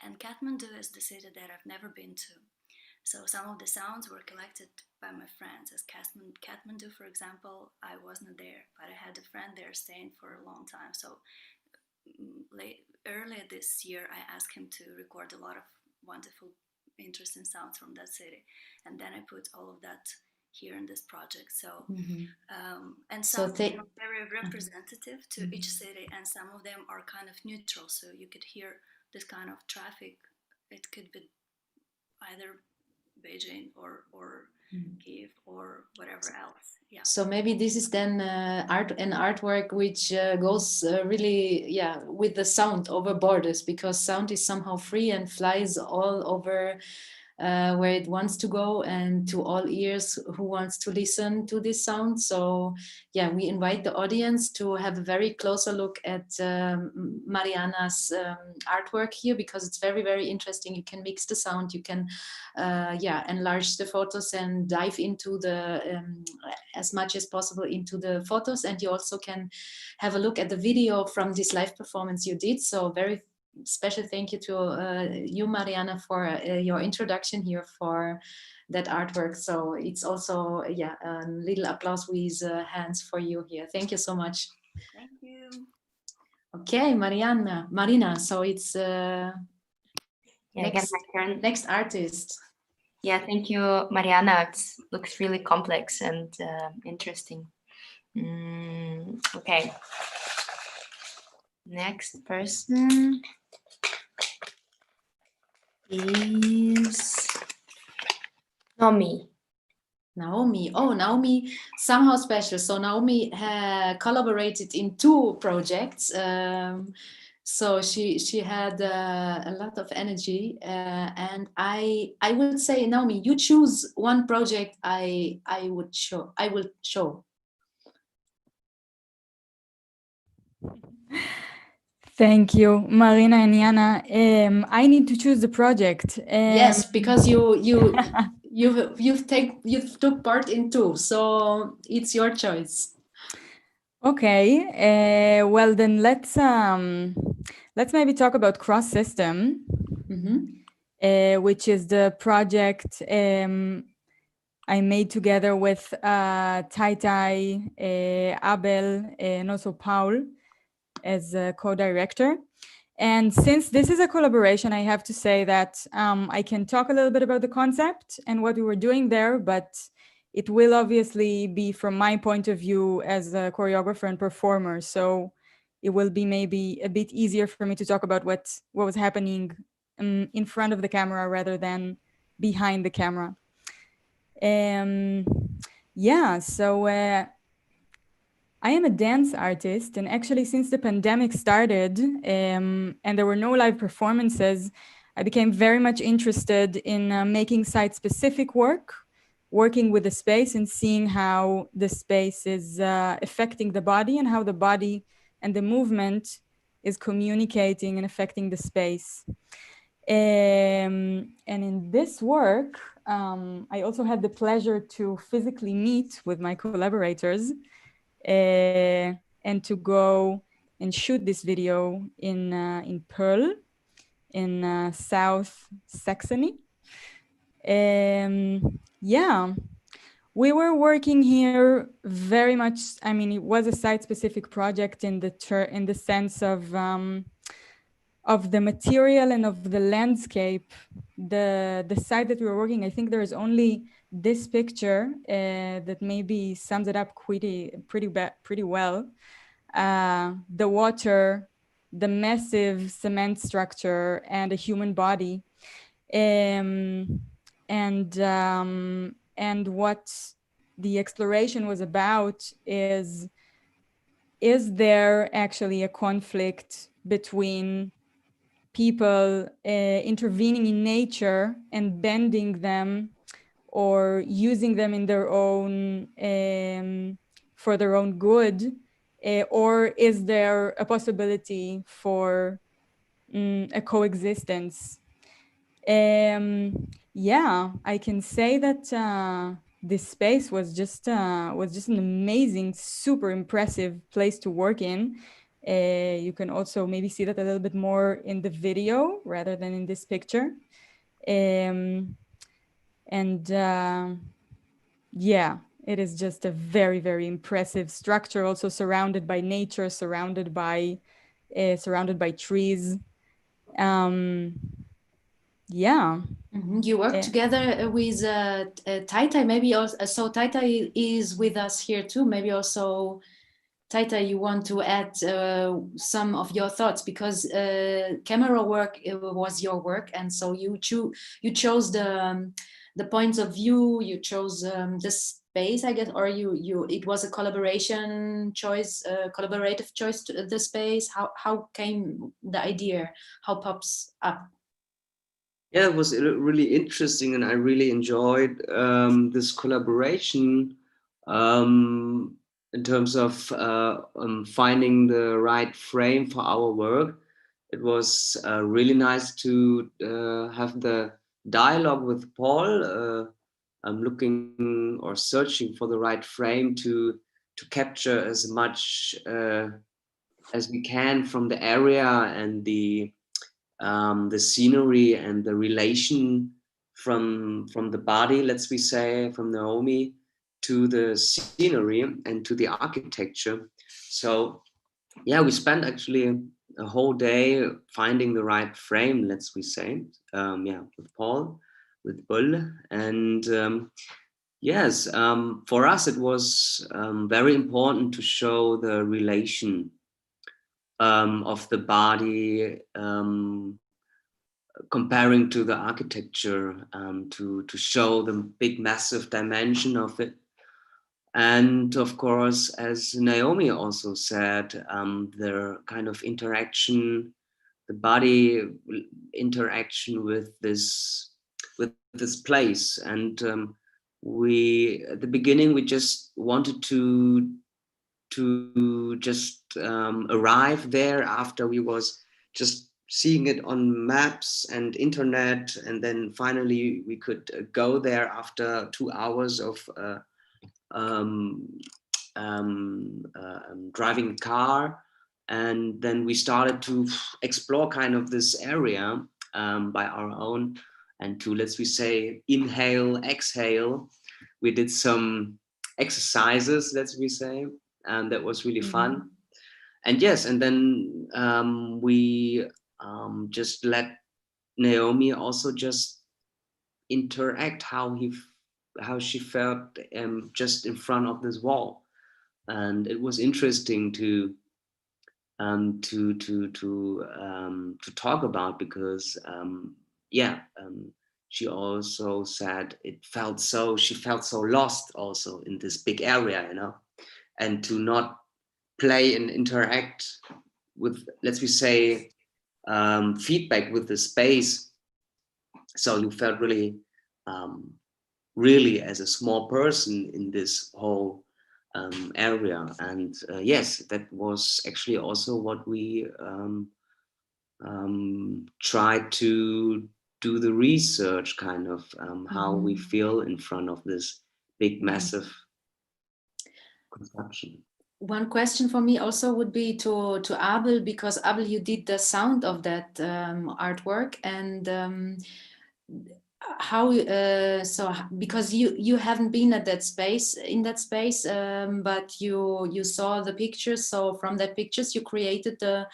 and Kathmandu is the city that I've never been to. So some of the sounds were collected by my friends. As Kathmandu, for example, I wasn't there, but I had a friend there staying for a long time. So earlier this year, I asked him to record a lot of wonderful, interesting sounds from that city, and then I put all of that here in this project. So, and some of them are very representative to each city, and some of them are kind of neutral. So you could hear this kind of traffic. It could be either Beijing or Kiev or whatever else. Yeah. So maybe this is then an artwork which goes really, with the sound over borders, because sound is somehow free and flies all over where it wants to go and to all ears who wants to listen to this sound. So we invite the audience to have a very closer look at Mariana's artwork here, because it's very, very interesting. You can mix the sound, you can enlarge the photos and dive into the as much as possible into the photos, and you also can have a look at the video from this live performance you did. So very special thank you to you, Mariana, for your introduction here for that artwork. So it's also a little applause with hands for you here. Thank you so much. Thank you. Okay, Marina. So it's next artist. Yeah, thank you, Mariana. It looks really complex and interesting. Okay. Next person is Naomi. Oh, Naomi, somehow special. So Naomi collaborated in 2 projects. So she had a lot of energy, and I would say, Naomi, you choose one project I will show. Thank you, Marina and Jana. I need to choose the project. Yes, because you took part in 2, so it's your choice. Okay. Well, then let's maybe talk about Cross System, which is the project I made together with Tai, Abel, and also Paul as a co-director. And since this is a collaboration, I have to say that I can talk a little bit about the concept and what we were doing there, but it will obviously be from my point of view as a choreographer and performer. So it will be maybe a bit easier for me to talk about what was happening in front of the camera rather than behind the camera. So I am a dance artist, and actually since the pandemic started and there were no live performances, I became very much interested in making site-specific work, working with the space and seeing how the space is affecting the body and how the body and the movement is communicating and affecting the space. And in this work, I also had the pleasure to physically meet with my collaborators and to go and shoot this video in Pearl, in South Saxony. We were working here very much. I mean, it was a site-specific project in the sense of the material and of the landscape. The site that we were working, I think there is only this picture that maybe sums it up pretty well. The water, the massive cement structure, and a human body, and what the exploration was about is there actually a conflict between people intervening in nature and bending them or using them in their own for their own good, or is there a possibility for a coexistence? I can say that this space was just an amazing, super impressive place to work in. You can also maybe see that a little bit more in the video rather than in this picture. And yeah, it is just a very, very impressive structure, also surrounded by nature, surrounded by trees. Yeah. You work together with Taita, maybe also. So Taita is with us here too. Maybe also, Taita, you want to add some of your thoughts, because camera work was your work, and so you chose the points of view, you chose the space, I guess, or it was a collaborative choice to the space. How came the idea? How pops up? Yeah, it was really interesting, and I really enjoyed this collaboration in terms of finding the right frame for our work. It was really nice to have the dialogue with Paul. I'm looking or searching for the right frame to capture as much as we can from the area and the scenery and the relation from the body, let's we say, from Naomi to the scenery and to the architecture. So yeah, we spent actually a whole day finding the right frame, let's we say, with Paul, with Bull, and yes, for us it was very important to show the relation of the body, comparing to the architecture, to show the big massive dimension of it. And of course, as Naomi also said, the kind of interaction, the body interaction with this place. And we at the beginning we just wanted to just arrive there after we was just seeing it on maps and internet, and then finally we could go there after 2 hours of driving a car, and then we started to explore kind of this area by our own, and to, let's we say, inhale, exhale. We did some exercises, let's we say, and that was really fun. And yes, and then we just let Naomi also just interact how she felt just in front of this wall. And it was interesting to talk about, because she also said she felt so lost also in this big area, and to not play and interact with, let's we say, feedback with the space. So you felt really as a small person in this whole area. And yes, that was actually also what we tried to do, the research kind of how we feel in front of this big massive construction. One question for me also would be to Abel, because Abel, you did the sound of that artwork, and how because you haven't been at that space, but you saw the pictures, so from that pictures you created the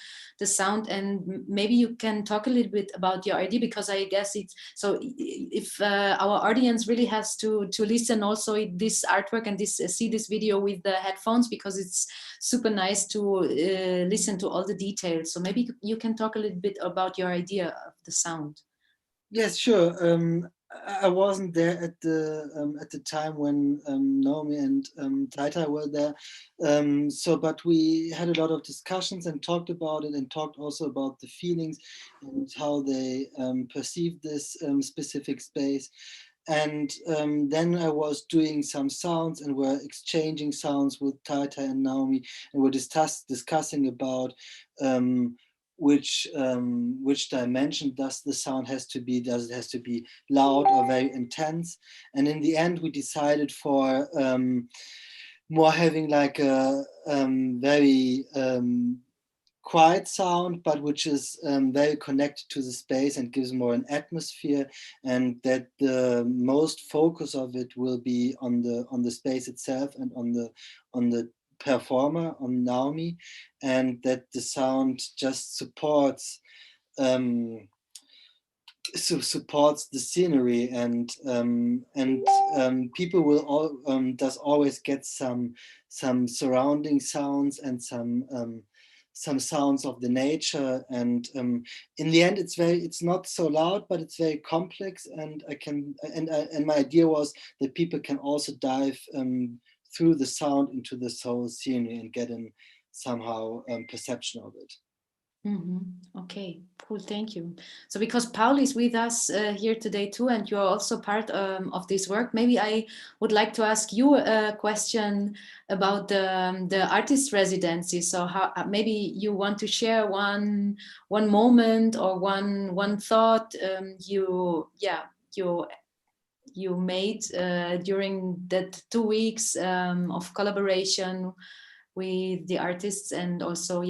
sound, and maybe you can talk a little bit about your idea, because I guess it's so if our audience really has to listen also this artwork and see this video with the headphones, because it's super nice to listen to all the details. So maybe you can talk a little bit about your idea of the sound. Yes, sure. I wasn't there at the time when Naomi and Taita were there. But we had a lot of discussions and talked about it, and talked also about the feelings and how they perceived this specific space. And then I was doing some sounds, and we're exchanging sounds with Taita and Naomi, and we're discussing about which dimension does the sound has to be? Does it has to be loud or very intense? And in the end, we decided for more having like a very quiet sound, but which is very connected to the space and gives more an atmosphere, and that the most focus of it will be on the space itself and on the performer, on Naomi, and that the sound just supports supports the scenery, and people will does always get some surrounding sounds and some sounds of the nature, and in the end it's not so loud, but it's very complex, and and my idea was that people can also dive through the sound into the whole scenery and get in somehow perception of it. Okay, cool, thank you. So because Paul is with us here today too, and you're also part of this work, maybe I would like to ask you a question about the artist residency. So how maybe you want to share one moment or one thought you made during that 2 weeks of collaboration with the artists, and also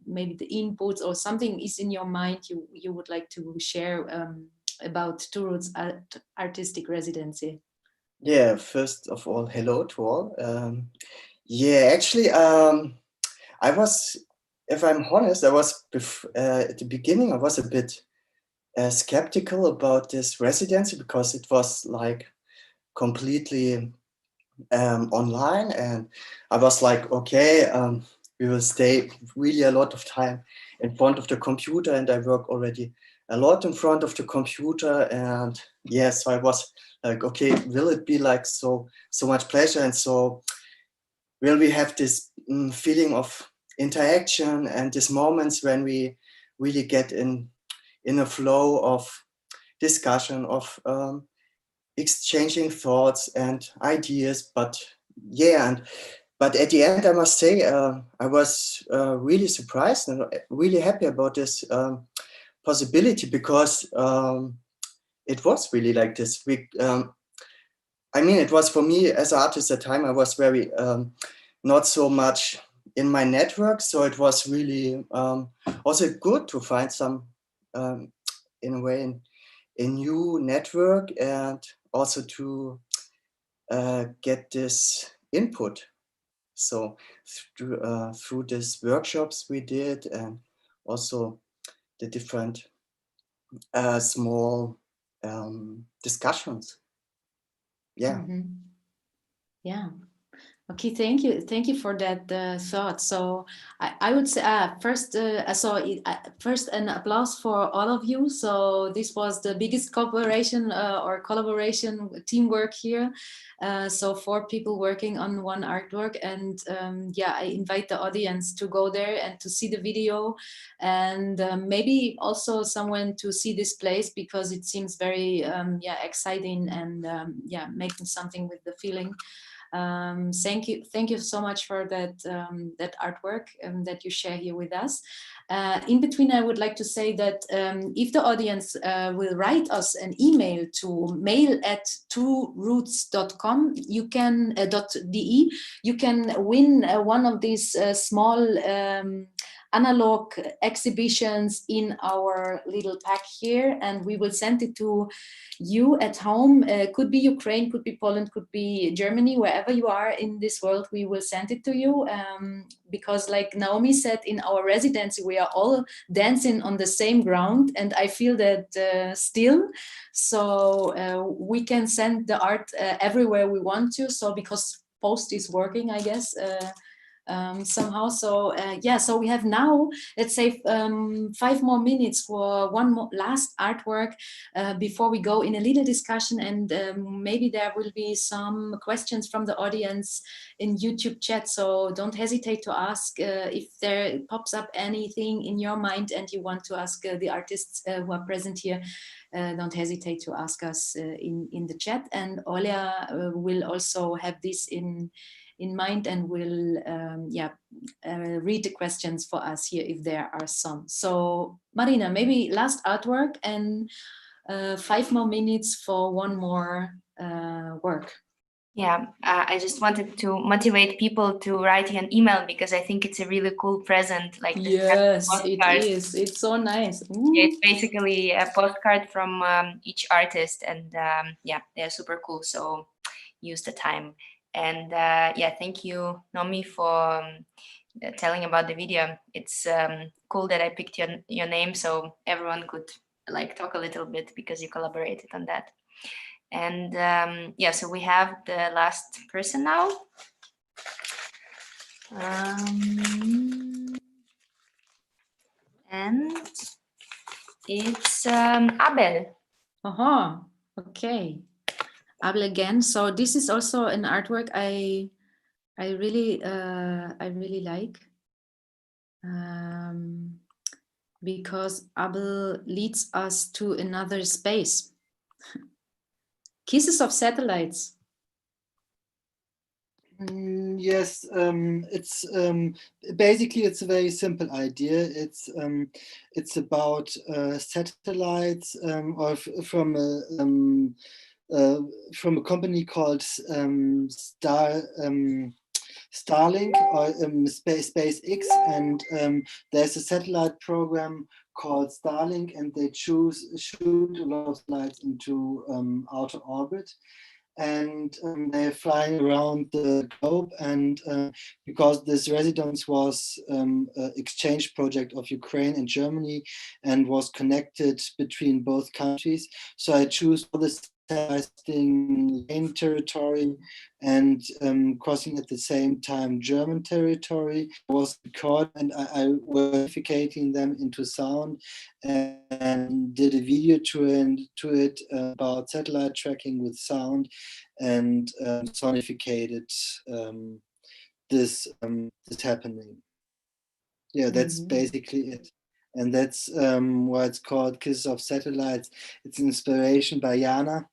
maybe the inputs or something is in your mind you would like to share about Two Roots artistic residency. Yeah, first of all, hello to all. Actually, I was, if I'm honest, I was at the beginning I was a bit skeptical about this residency, because it was like completely online, and I was like, okay, we will stay really a lot of time in front of the computer, and I work already a lot in front of the computer, and so I was like, okay, will it be like so much pleasure, and so will we have this feeling of interaction and these moments when we really get in a flow of discussion, of exchanging thoughts and ideas. But at the end, I must say, I was really surprised and really happy about this possibility, because it was really like this. I mean, it was for me as an artist at the time, I was very not so much in my network, so it was really also good to find some, in a way, a new network, and also to get this input. So through these workshops we did, and also the different small discussions. Yeah. Yeah. Okay, thank you for that thought. So I would say first first an applause for all of you. So this was the biggest cooperation or collaboration teamwork here. So 4 people working on one artwork, and I invite the audience to go there and to see the video, and maybe also someone to see this place, because it seems very exciting, and making something with the feeling. Thank you so much for that artwork that you share here with us. In between, I would like to say that if the audience will write us an email to mail@tworoots.com, you can .de, you can win one of these small analog exhibitions in our little pack here, and we will send it to you at home. Could be Ukraine, could be Poland, could be Germany, wherever you are in this world, we will send it to you, because like Naomi said, in our residency we are all dancing on the same ground, and I feel that still, so we can send the art everywhere we want to, so because post is working, I guess, somehow. So so we have now, let's say, 5 more minutes for one more last artwork before we go in a little discussion, and maybe there will be some questions from the audience in YouTube chat, so don't hesitate to ask if there pops up anything in your mind and you want to ask the artists who are present here. Don't hesitate to ask us in the chat, and Olia will also have this in mind, and will read the questions for us here if there are some. So Marina, maybe last artwork and 5 more minutes for one more work. Yeah, I just wanted to motivate people to write you an email because I think it's a really cool present. Like this yes, it postcard. is. It's so nice. Yeah, it's basically a postcard from each artist, and yeah, they're super cool. So use the time. And yeah, thank you, Nomi, for telling about the video. It's cool that I picked your name so everyone could like talk a little bit because you collaborated on that. And yeah, so we have the last person now. And it's Abel. Okay. Abel again. So this is also an artwork I really like, because Abel leads us to another space. Kisses of Satellites. Yes, it's basically it's a very simple idea. It's about satellites or from a company called Starlink or SpaceX, and there's a satellite program called Starlink, and they shoot a lot of satellites into outer orbit. And they're flying around the globe, and because this residence was an exchange project of Ukraine and Germany and was connected between both countries, so I choose for the testing Lane territory and crossing at the same time German territory was recorded, and I was verificating them into sound and did a video to it about satellite tracking with sound, and sonificated this happening. Yeah, that's basically it. And that's why it's called Kisses of Satellites. It's inspiration by Jana,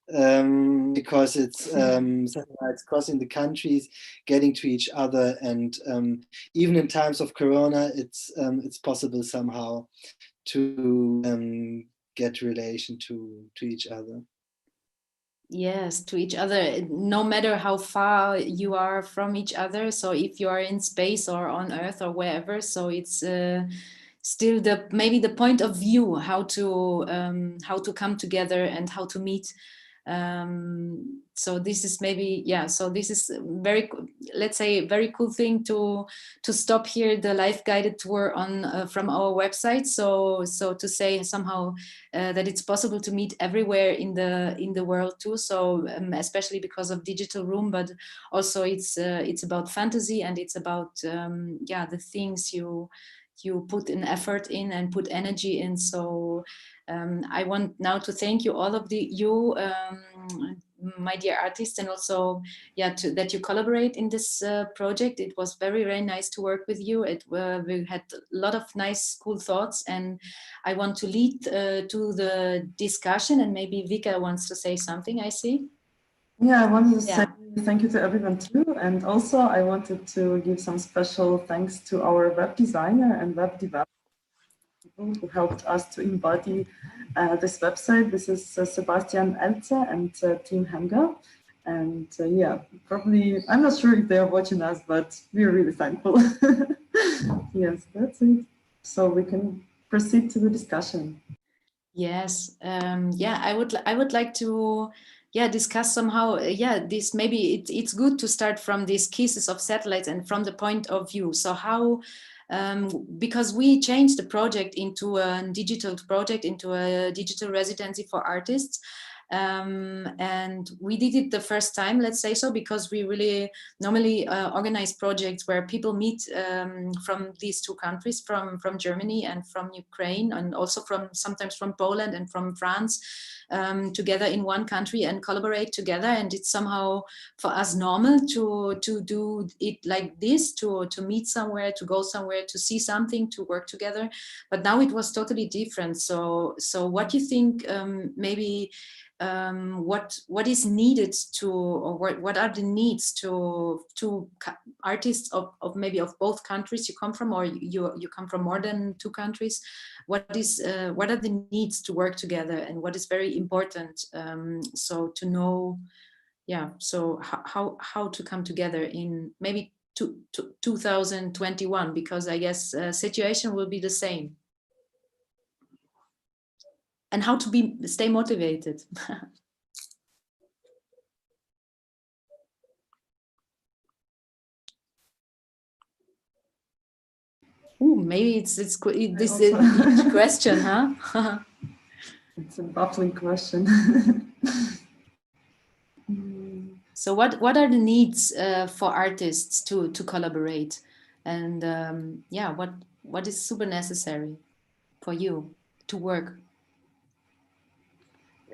because it's satellites crossing the countries, getting to each other, and even in times of Corona, it's possible somehow to get relation to each other. Yes, to each other, no matter how far you are from each other. So if you are in space or on Earth or wherever, so it's still maybe the point of view, how to come together and how to meet. So this is maybe, yeah, so this is very, let's say, very cool thing to stop here the live guided tour on from our website. So to say somehow that it's possible to meet everywhere in the world too. So especially because of digital room, but also it's about fantasy, and it's about the things you put an effort in and put energy in. So I want now to thank you, all of you, my dear artists, and also that you collaborate in this project. It was very, very nice to work with you. We had a lot of nice, cool thoughts, and I want to lead to the discussion, and maybe Vika wants to say something, I see. Yeah, I wanted to say thank you to everyone too, and also I wanted to give some special thanks to our web designer and web developer who helped us to embody this website. This is Sebastian Elze and Team Hanger. And probably, I'm not sure if they are watching us, but we're really thankful. Yes, that's it. So we can proceed to the discussion. Yes, I would like to discuss somehow, this maybe it's good to start from these Kisses of Satellites and from the point of view. So how, because we changed the project into a digital project, into a digital residency for artists. And we did it the first time, let's say so, because we really normally organize projects where people meet from these two countries, from Germany and from Ukraine, and also sometimes from Poland and from France, together in one country and collaborate together. And it's somehow for us normal to do it like this, to meet somewhere, to go somewhere, to see something, to work together. But now it was totally different. So what do you think, maybe what is needed to, or what are the needs to artists of maybe of both countries you come from, or you come from more than 2 countries. What are the needs to work together, and what is very important, so to know, yeah, so how to come together in maybe 2021, because I guess situation will be the same, and how to stay motivated. Ooh, maybe it's this each question, huh? It's a baffling question. So what are the needs for artists to collaborate, and yeah, what is super necessary for you to work?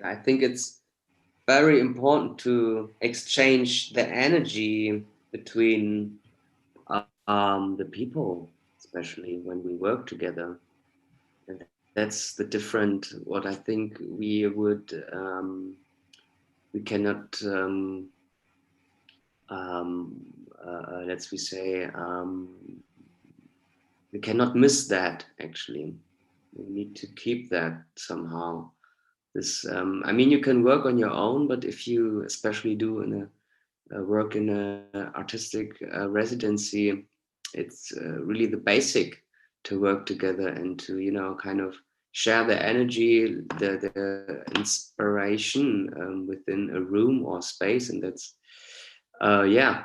I think it's very important to exchange the energy between the people, especially when we work together. And that's the different, what I think we would, we cannot, let's we say, we cannot miss that actually. We need to keep that somehow. This, I mean, you can work on your own, but if you especially do in a work in a artistic residency, it's really the basic to work together and to, you know, kind of share the energy, the inspiration within a room or space. And that's, yeah,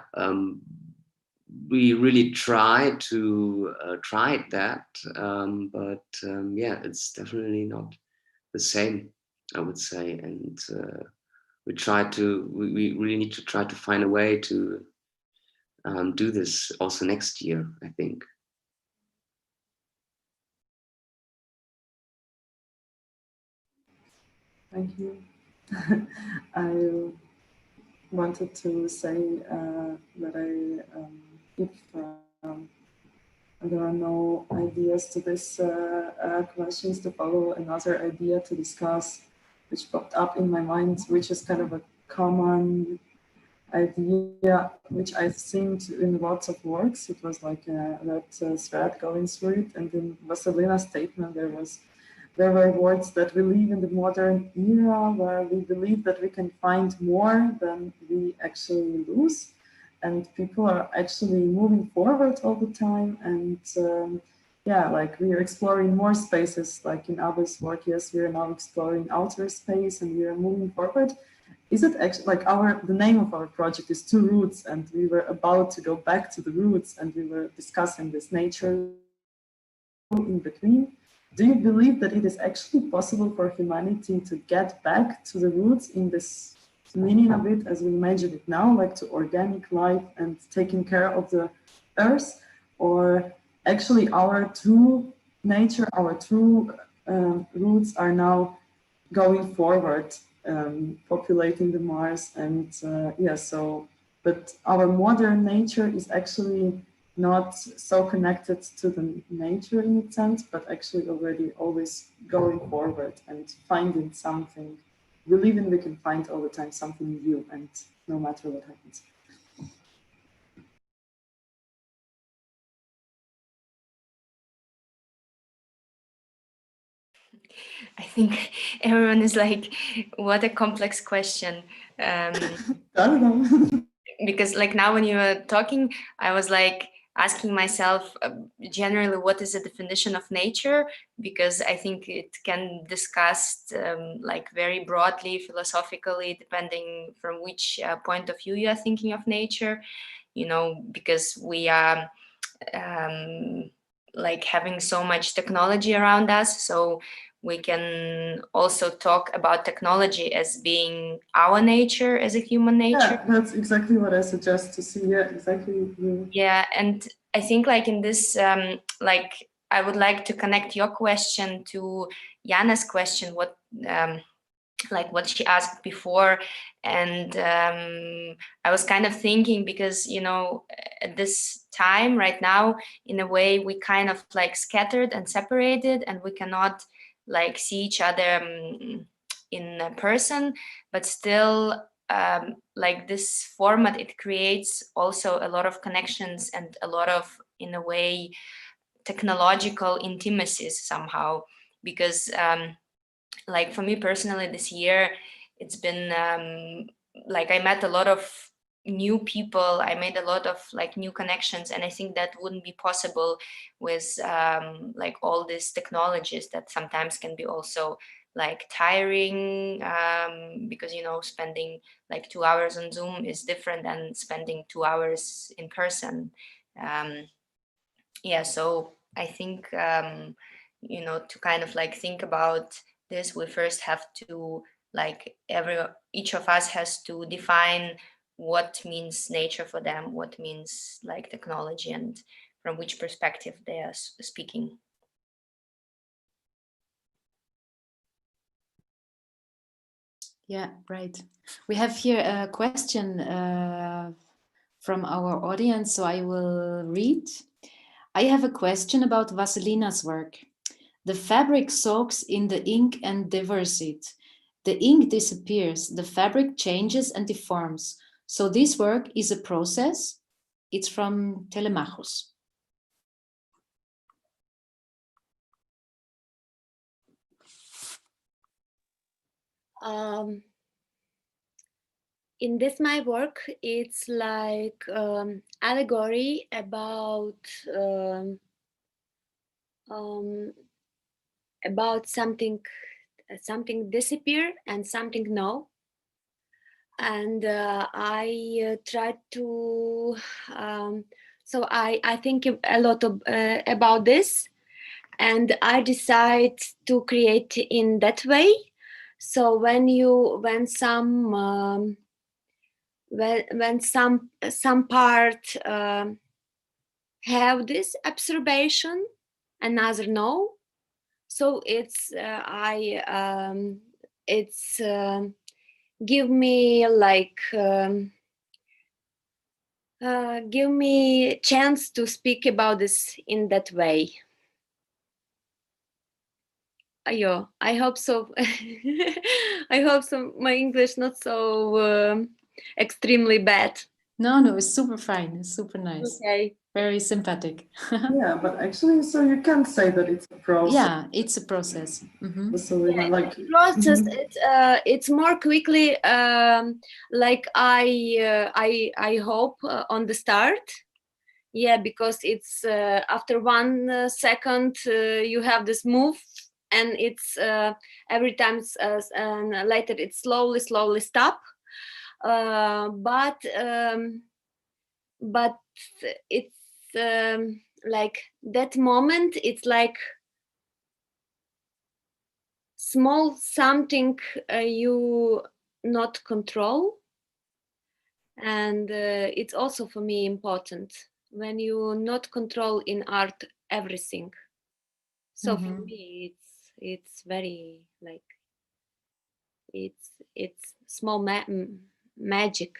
we really try to try that, but yeah, it's definitely not the same, I would say. And we really need to try to find a way to do this also next year, I think. Thank you. I wanted to say that if there are no ideas to this questions to follow, another idea to discuss, which popped up in my mind, which is kind of a common idea, which I've seen in lots of works. It was like that thread going through it, and in Vasilina's statement there were words that we live in the modern era where we believe that we can find more than we actually lose, and people are actually moving forward all the time. And yeah, like we are exploring more spaces, like in Abel's work. Yes, we are now exploring outer space and we are moving forward. Is it actually like the name of our project is Two Roots, and we were about to go back to the roots, and we were discussing this nature in between. Do you believe that it is actually possible for humanity to get back to the roots in this meaning of it as we imagine it now, like to organic life and taking care of the earth? Or actually our true nature, our true roots are now going forward, populating the Mars, and yeah, so, but our modern nature is actually not so connected to the nature in its sense, but actually already always going forward and finding something. Believing we can find all the time something new, and no matter what happens. I think everyone is like, what a complex question. I don't know. Because like now when you were talking, I was like asking myself generally what is the definition of nature, because I think it can discussed like very broadly, philosophically, depending from which point of view you are thinking of nature, you know, because we are like having so much technology around us. So we can also talk about technology as being our nature as a human nature. Yeah, that's exactly what I suggest to see. Yeah, exactly. Yeah, and I think like in this, like I would like to connect your question to Jana's question, what like what she asked before. And I was kind of thinking, because, you know, at this time right now, in a way, we kind of like scattered and separated, and we cannot like see each other in person, but still like this format, it creates also a lot of connections and a lot of, in a way, technological intimacies somehow, because like for me personally this year, it's been like I met a lot of new people, I made a lot of like new connections, and I think that wouldn't be possible with like all these technologies that sometimes can be also like tiring, because you know, spending like 2 hours on Zoom is different than spending 2 hours in person. Yeah, so I think you know, to kind of like think about this, we first have to like each of us has to define what means nature for them, what means like technology, and from which perspective they are speaking. Yeah, right. We have here a question from our audience, so I will read. I have a question about Vasilina's work. The fabric soaks in the ink and devours it. The ink disappears, the fabric changes and deforms. So this work is a process. It's from Telemachus. In this my work, it's like allegory um, about something disappear and something no. And I try to so I think a lot about this, and I decide to create in that way. So when some part have this absorption, another no. So it's give me like give me chance to speak about this in that way. Ayo, I hope so. I hope so. My English not so extremely bad. No, it's super fine. It's super nice. Okay. Very sympathetic. Yeah, but actually, so you can say that it's a process. Yeah, it's a process. Mm-hmm. So yeah, like process. It's more quickly. Like I hope on the start. Yeah, because it's after 1 second you have this move, and it's every time and later it's slowly stop. But it's like that moment, it's like small something you not control, and it's also for me important when you not control in art everything. So for me it's very like it's small magic.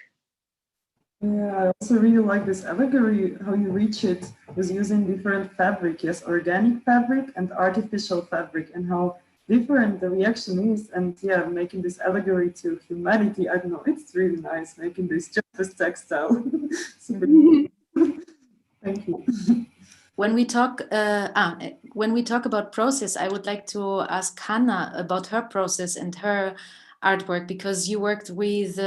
yeah, I also really like this allegory, how you reach it was using different fabric, yes, organic fabric and artificial fabric, and how different the reaction is. And yeah, making this allegory to humanity, I don't know, it's really nice making this just as textile. Super Thank you. When we talk about process, I would like to ask Hannah about her process and her artwork, because you worked with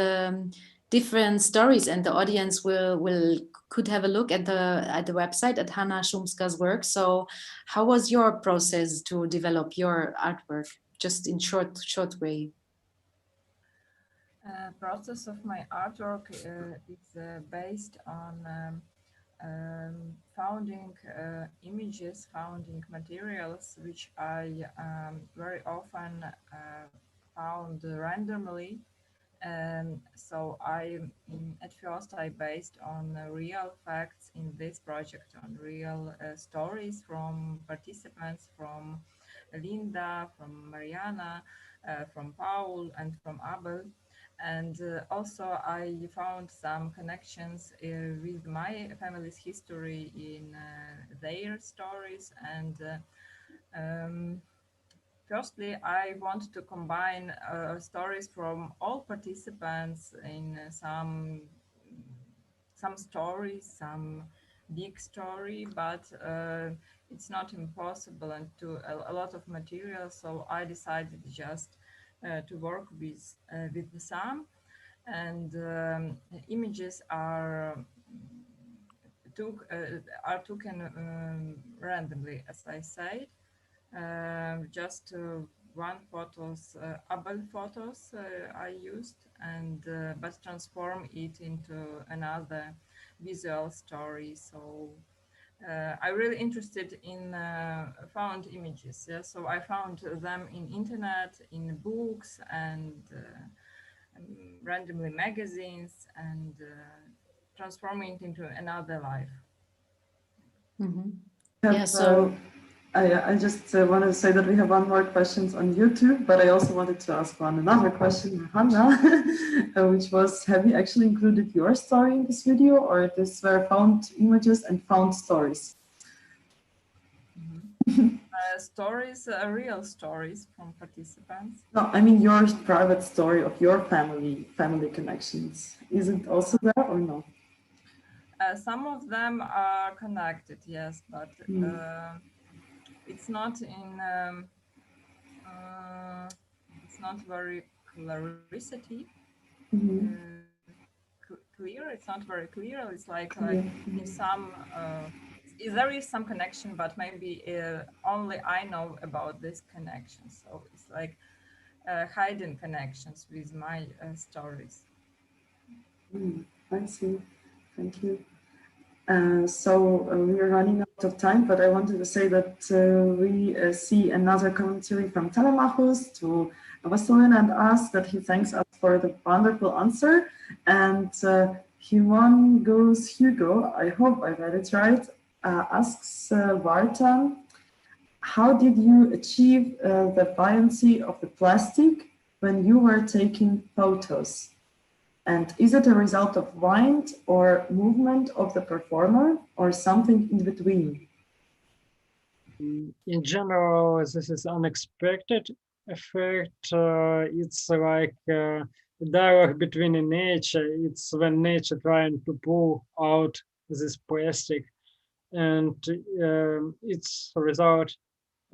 different stories, and the audience could have a look at the website at Hannah Szumska's work. So, how was your process to develop your artwork? Just in short way. Process of my artwork is based on founding images, founding materials, which I very often found randomly. So at first I based on real facts in this project, on real stories from participants, from Linda, from Mariana, from Paul, and from Abel. And also I found some connections with my family's history in their stories, and firstly, I want to combine stories from all participants in some stories, some big story, but it's not impossible and to a lot of material. So I decided just to work with some, and images are taken randomly, as I said. Just one photos, Abel photos I used, and but transform it into another visual story. So I really interested in found images. Yeah? So I found them in internet, in books, and randomly magazines, and transforming it into another life. Mm-hmm. Yeah, Yeah, so I just wanted to say that we have one more questions on YouTube, but I also wanted to ask another question, Hannah, which was, have you actually included your story in this video, or this were found images and found stories? Stories, real stories from participants. No, I mean your private story of your family connections. Is it also there or no? Some of them are connected, yes, but it's not in it's not very clarity. Clear. It's not very clear. It's like in some there is some connection, but maybe only I know about this connection. So it's like hidden connections with my stories. I see. Thank you. So we're running out of time, but I wanted to say that we see another commentary from Telemachus to Vasilin and us, that he thanks us for the wonderful answer. And Humongous Hugo, I hope I read it right, asks Vartan, how did you achieve the buoyancy of the plastic when you were taking photos? And is it a result of wind or movement of the performer, or something in between? In general, this is unexpected effect. It's like a dialogue between nature. It's when nature trying to pull out this plastic, and it's a result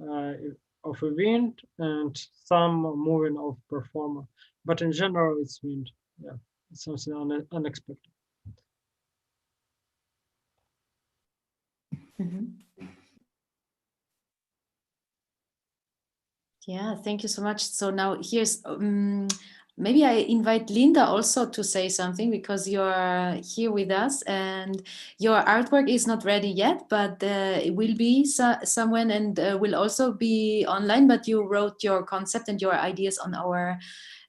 of a wind and some moving of performer. But in general, it's wind. Yeah, it's something unexpected. Yeah, thank you so much. So now here's maybe I invite Linda also to say something, because you're here with us and your artwork is not ready yet, but it will be somewhere, and will also be online. But you wrote your concept and your ideas on our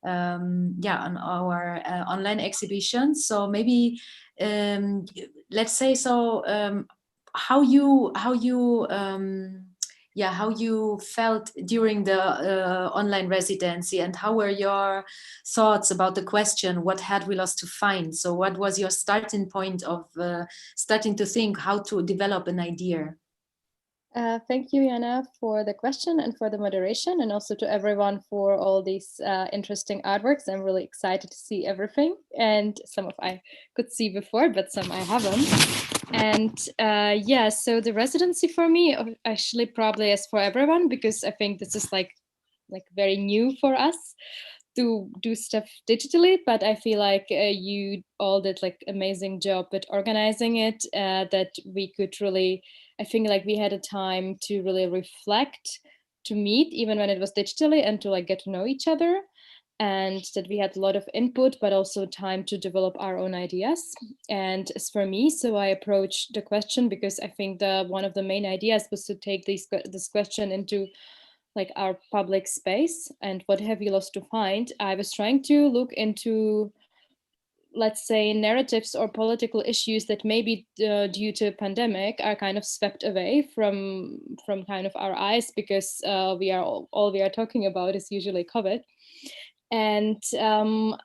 on our online exhibition. So maybe let's say so. How you felt during the online residency, and how were your thoughts about the question, what had we lost to find? So what was your starting point of starting to think how to develop an idea? Thank you, Jana, for the question and for the moderation, and also to everyone for all these interesting artworks. I'm really excited to see everything, and some of I could see before, but some I haven't. And so the residency for me, actually probably as for everyone, because I think this is like very new for us to do stuff digitally, but I feel like you all did like amazing job at organizing it, that we could really, I think like we had a time to really reflect, to meet even when it was digitally, and to like get to know each other, and that we had a lot of input, but also time to develop our own ideas. And as for me, so I approached the question because I think one of the main ideas was to take this question into like our public space, and what have you lost to find. I was trying to look into, let's say, narratives or political issues that maybe due to pandemic are kind of swept away from kind of our eyes, because we are all we are talking about is usually COVID. And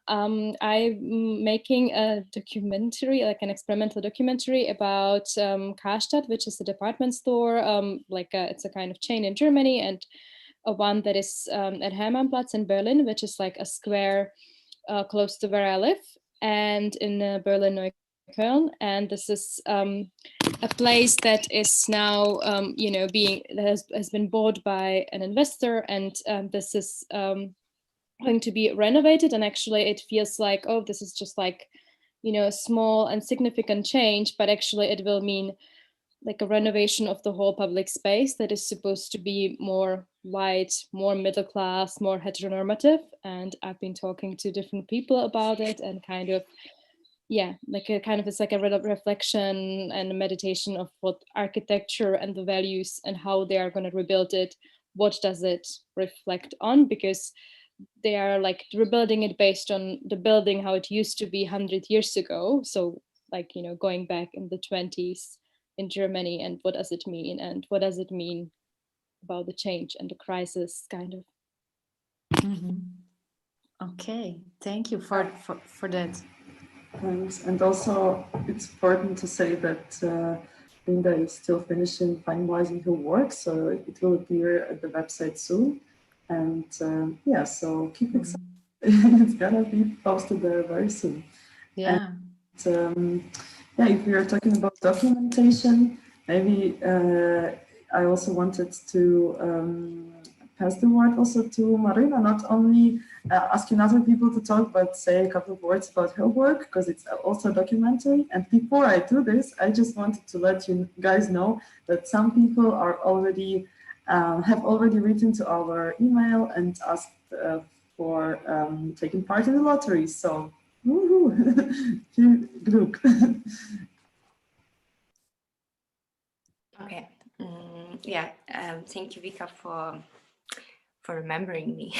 I'm making a documentary, like an experimental documentary about Karstadt, which is a department store. It's a kind of chain in Germany, and one that is at Hermannplatz in Berlin, which is like a square close to where I live, and in Berlin Neukölln. And this is a place that is now, that has been bought by an investor, and this is going to be renovated. And actually, it feels like, oh, this is just like, a small and significant change, but actually, it will mean like a renovation of the whole public space that is supposed to be more white, more middle class, more heteronormative. And I've been talking to different people about it, and kind of, like a kind of, it's like a reflection and a meditation of what architecture and the values and how they are going to rebuild it. What does it reflect on? Because they are like rebuilding it based on the building, how it used to be 100 years ago. So like, going back in the 20s in Germany, and what does it mean? And what does it mean about the change and the crisis, kind of. Okay, thank you for that. Thanks. And also, it's important to say that Linda is still finalizing her work, so it will appear at the website soon. And so keep excited. It's gonna be posted there very soon. Yeah. And, if we are talking about documentation, maybe I also wanted to pass the word also to Marina, not only asking other people to talk, but say a couple of words about her work, because it's also documentary. And before I do this, I just wanted to let you guys know that some people are already have already written to our email and asked for taking part in the lottery. So, woohoo! Glück. Okay. Thank you, Vika, for remembering me.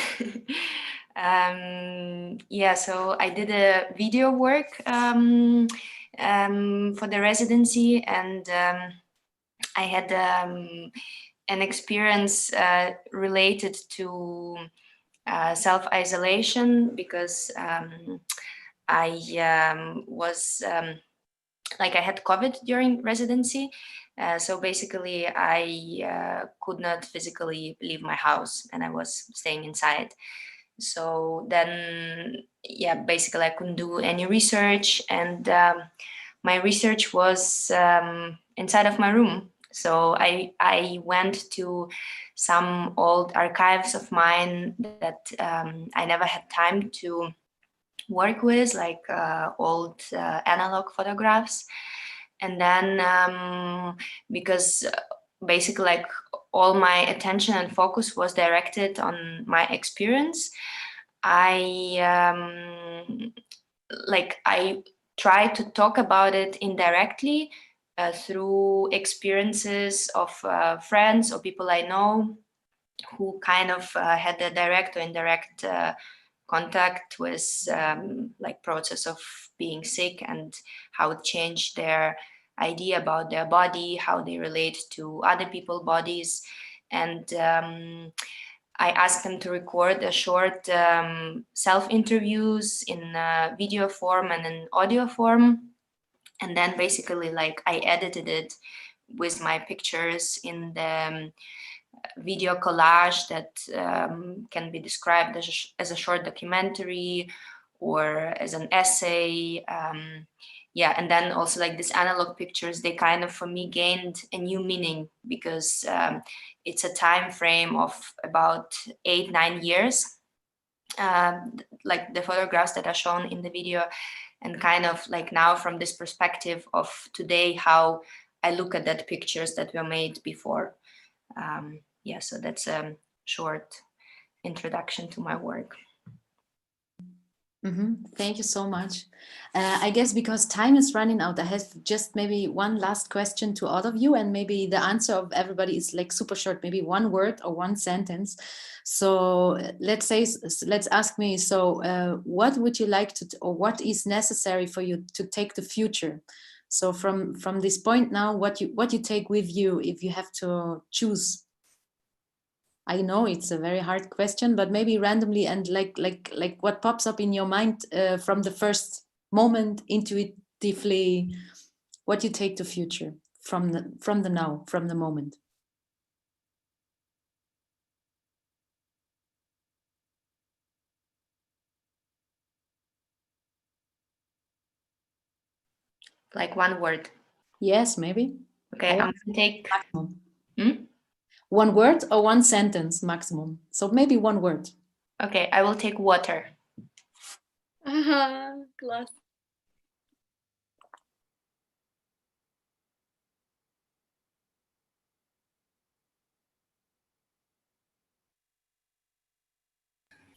So I did a video work for the residency, and I had an experience related to self-isolation, because I was I had COVID during residency. So basically, I could not physically leave my house, and I was staying inside. So then, basically, I couldn't do any research, and my research was inside of my room. So I went to some old archives of mine that I never had time to work with, like old analog photographs. And then because basically like all my attention and focus was directed on my experience, I try to talk about it indirectly through experiences of friends or people I know who kind of had a direct or indirect contact with process of being sick, and how it changed their idea about their body, how they relate to other people's bodies. And I asked them to record a short self-interviews in video form and in audio form. And then basically I edited it with my pictures in the video collage that can be described as a short documentary or as an essay. And then also these analog pictures, they kind of for me gained a new meaning, because it's a time frame of about 8-9 years, like the photographs that are shown in the video, and kind of now from this perspective of today, how I look at that pictures that were made before. So that's a short introduction to my work. Thank you so much. I guess because time is running out, I have just maybe one last question to all of you, and maybe the answer of everybody is super short, maybe one word or one sentence. So let's ask me, so what would you like to, or what is necessary for you to take the future? So from this point now, what you take with you if you have to choose? I know it's a very hard question, but maybe randomly, and like what pops up in your mind from the first moment, intuitively, what you take to future from the now, from the moment. Like one word. Yes, maybe. Okay, I'm gonna take maximum. One word or one sentence maximum. So maybe one word. Okay, I will take water. Class.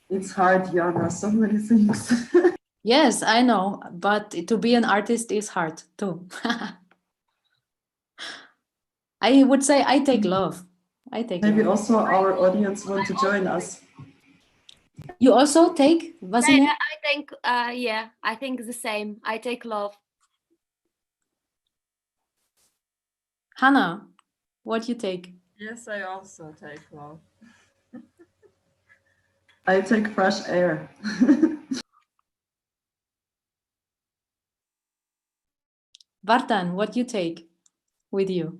It's hard, Jana, so many things. Yes, I know, but to be an artist is hard too. I would say I take love. I take Maybe love. also our audience want to join us. You also take Vasile? I think, yeah, I think the same. I take love. Hannah, what you take? Yes, I also take love. I take fresh air. Vartan, what you take with you?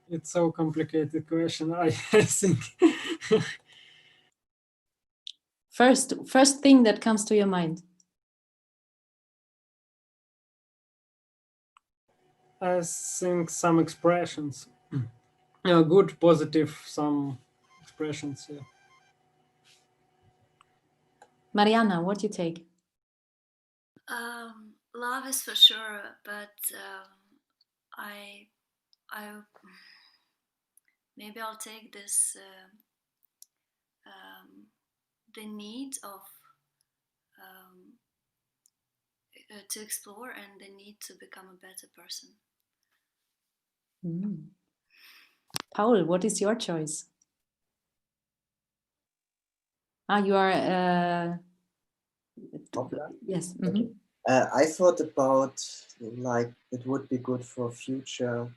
It's so complicated question. I think. First thing that comes to your mind. I think some expressions. Yeah, good, positive, some expressions. Yeah. Mariana, what you take? Love is for sure, but I maybe I'll take this the need of to explore and the need to become a better person. Paul, what is your choice? You are. Yes. Okay. I thought about like it would be good for future,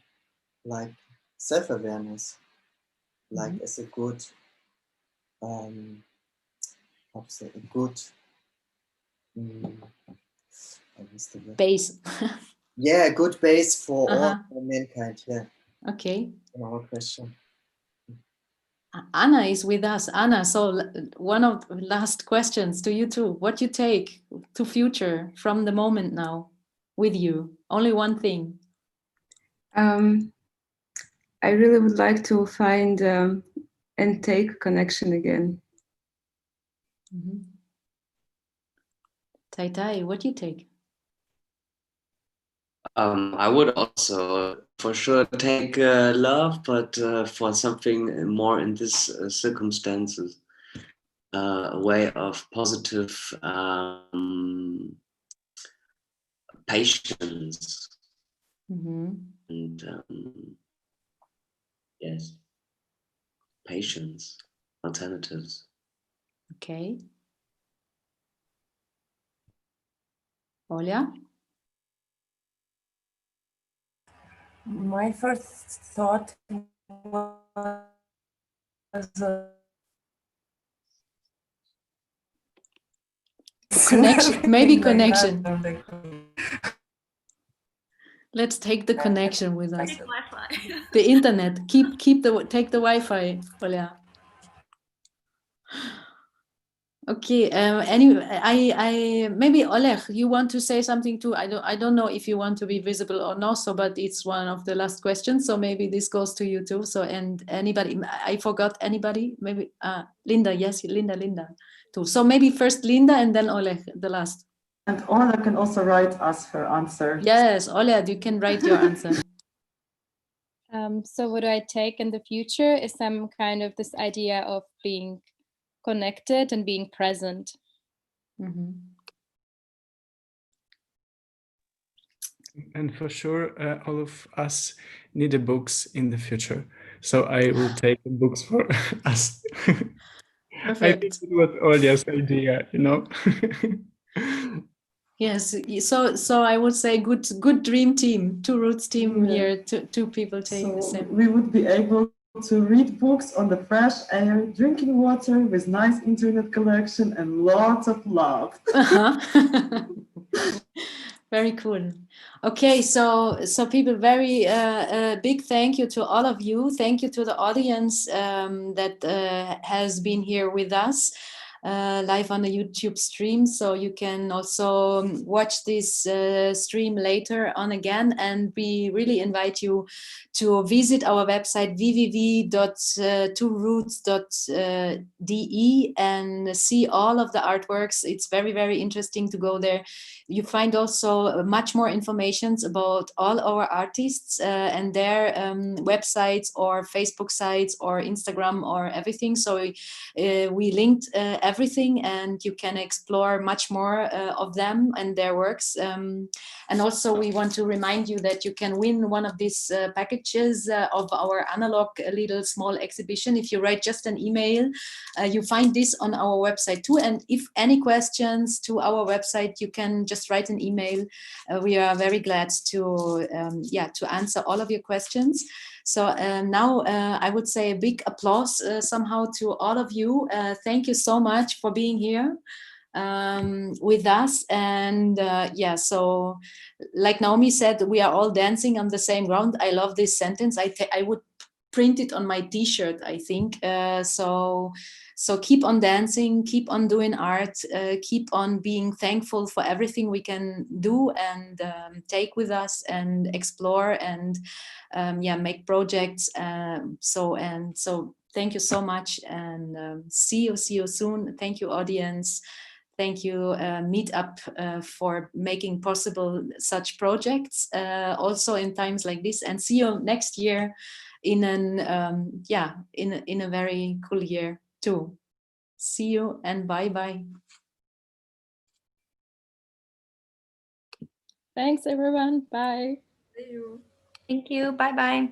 like self-awareness, like as a good, how to say, a good base. Yeah, a good base for all for mankind. Yeah. Okay. Our question. Anna is with us. Anna, so one of the last questions to you too. What you take to future from the moment now with you? Only one thing. I really would like to find and take connection again. Tai Tai, what do you take? I would also for sure take love, but for something more in this circumstances, a way of positive patience. And yes, patience, alternatives. Okay. Olia? My first thought was connection, maybe connection. Let's take the connection with us. Take Wi-Fi. The internet. Take the Wi-Fi, Olia. Okay. I maybe Oleg, you want to say something too? I don't know if you want to be visible or not. So, but it's one of the last questions. So maybe this goes to you too. So, and anybody, I forgot anybody. Maybe Linda. Yes, Linda too. So maybe first Linda and then Oleg, the last. And Ola can also write us her answer. Yes, Oleg, you can write your answer. So what I take in the future is some kind of this idea of being connected and being present. And for sure, all of us need the books in the future. So I will take the books for us. Perfect. I think it was Olia's idea, you know. Yes, so I would say good dream team, two roots team here, two people take the same. We would be able to read books on the fresh air, drinking water with nice internet connection and lots of love. Very cool. Okay, so people, very big thank you to all of you. Thank you to the audience that has been here with us. live on the YouTube stream. So you can also watch this stream later on again. And we really invite you to visit our website www.tworoots.de and see all of the artworks. It's very, very interesting to go there. You find also much more information about all our artists and their websites or Facebook sites or Instagram or everything. So we linked everything, and you can explore much more of them and their works. And also we want to remind you that you can win one of these packages of our analog little small exhibition. If you write just an email, you find this on our website too. And if any questions to our website, you can just write an email. We are very glad to answer all of your questions. So now I would say a big applause somehow to all of you. Thank you so much for being here with us. And so like Naomi said, we are all dancing on the same ground. I love this sentence. I would print it on my t-shirt, I think. So keep on dancing, keep on doing art, keep on being thankful for everything we can do and take with us and explore and make projects. So thank you so much, and see you soon. Thank you, audience. Thank you, Meetup, for making possible such projects also in times like this. And see you next year in a very cool year too. See you and bye-bye. Thanks, everyone. Bye. See you. Thank you. Bye-bye.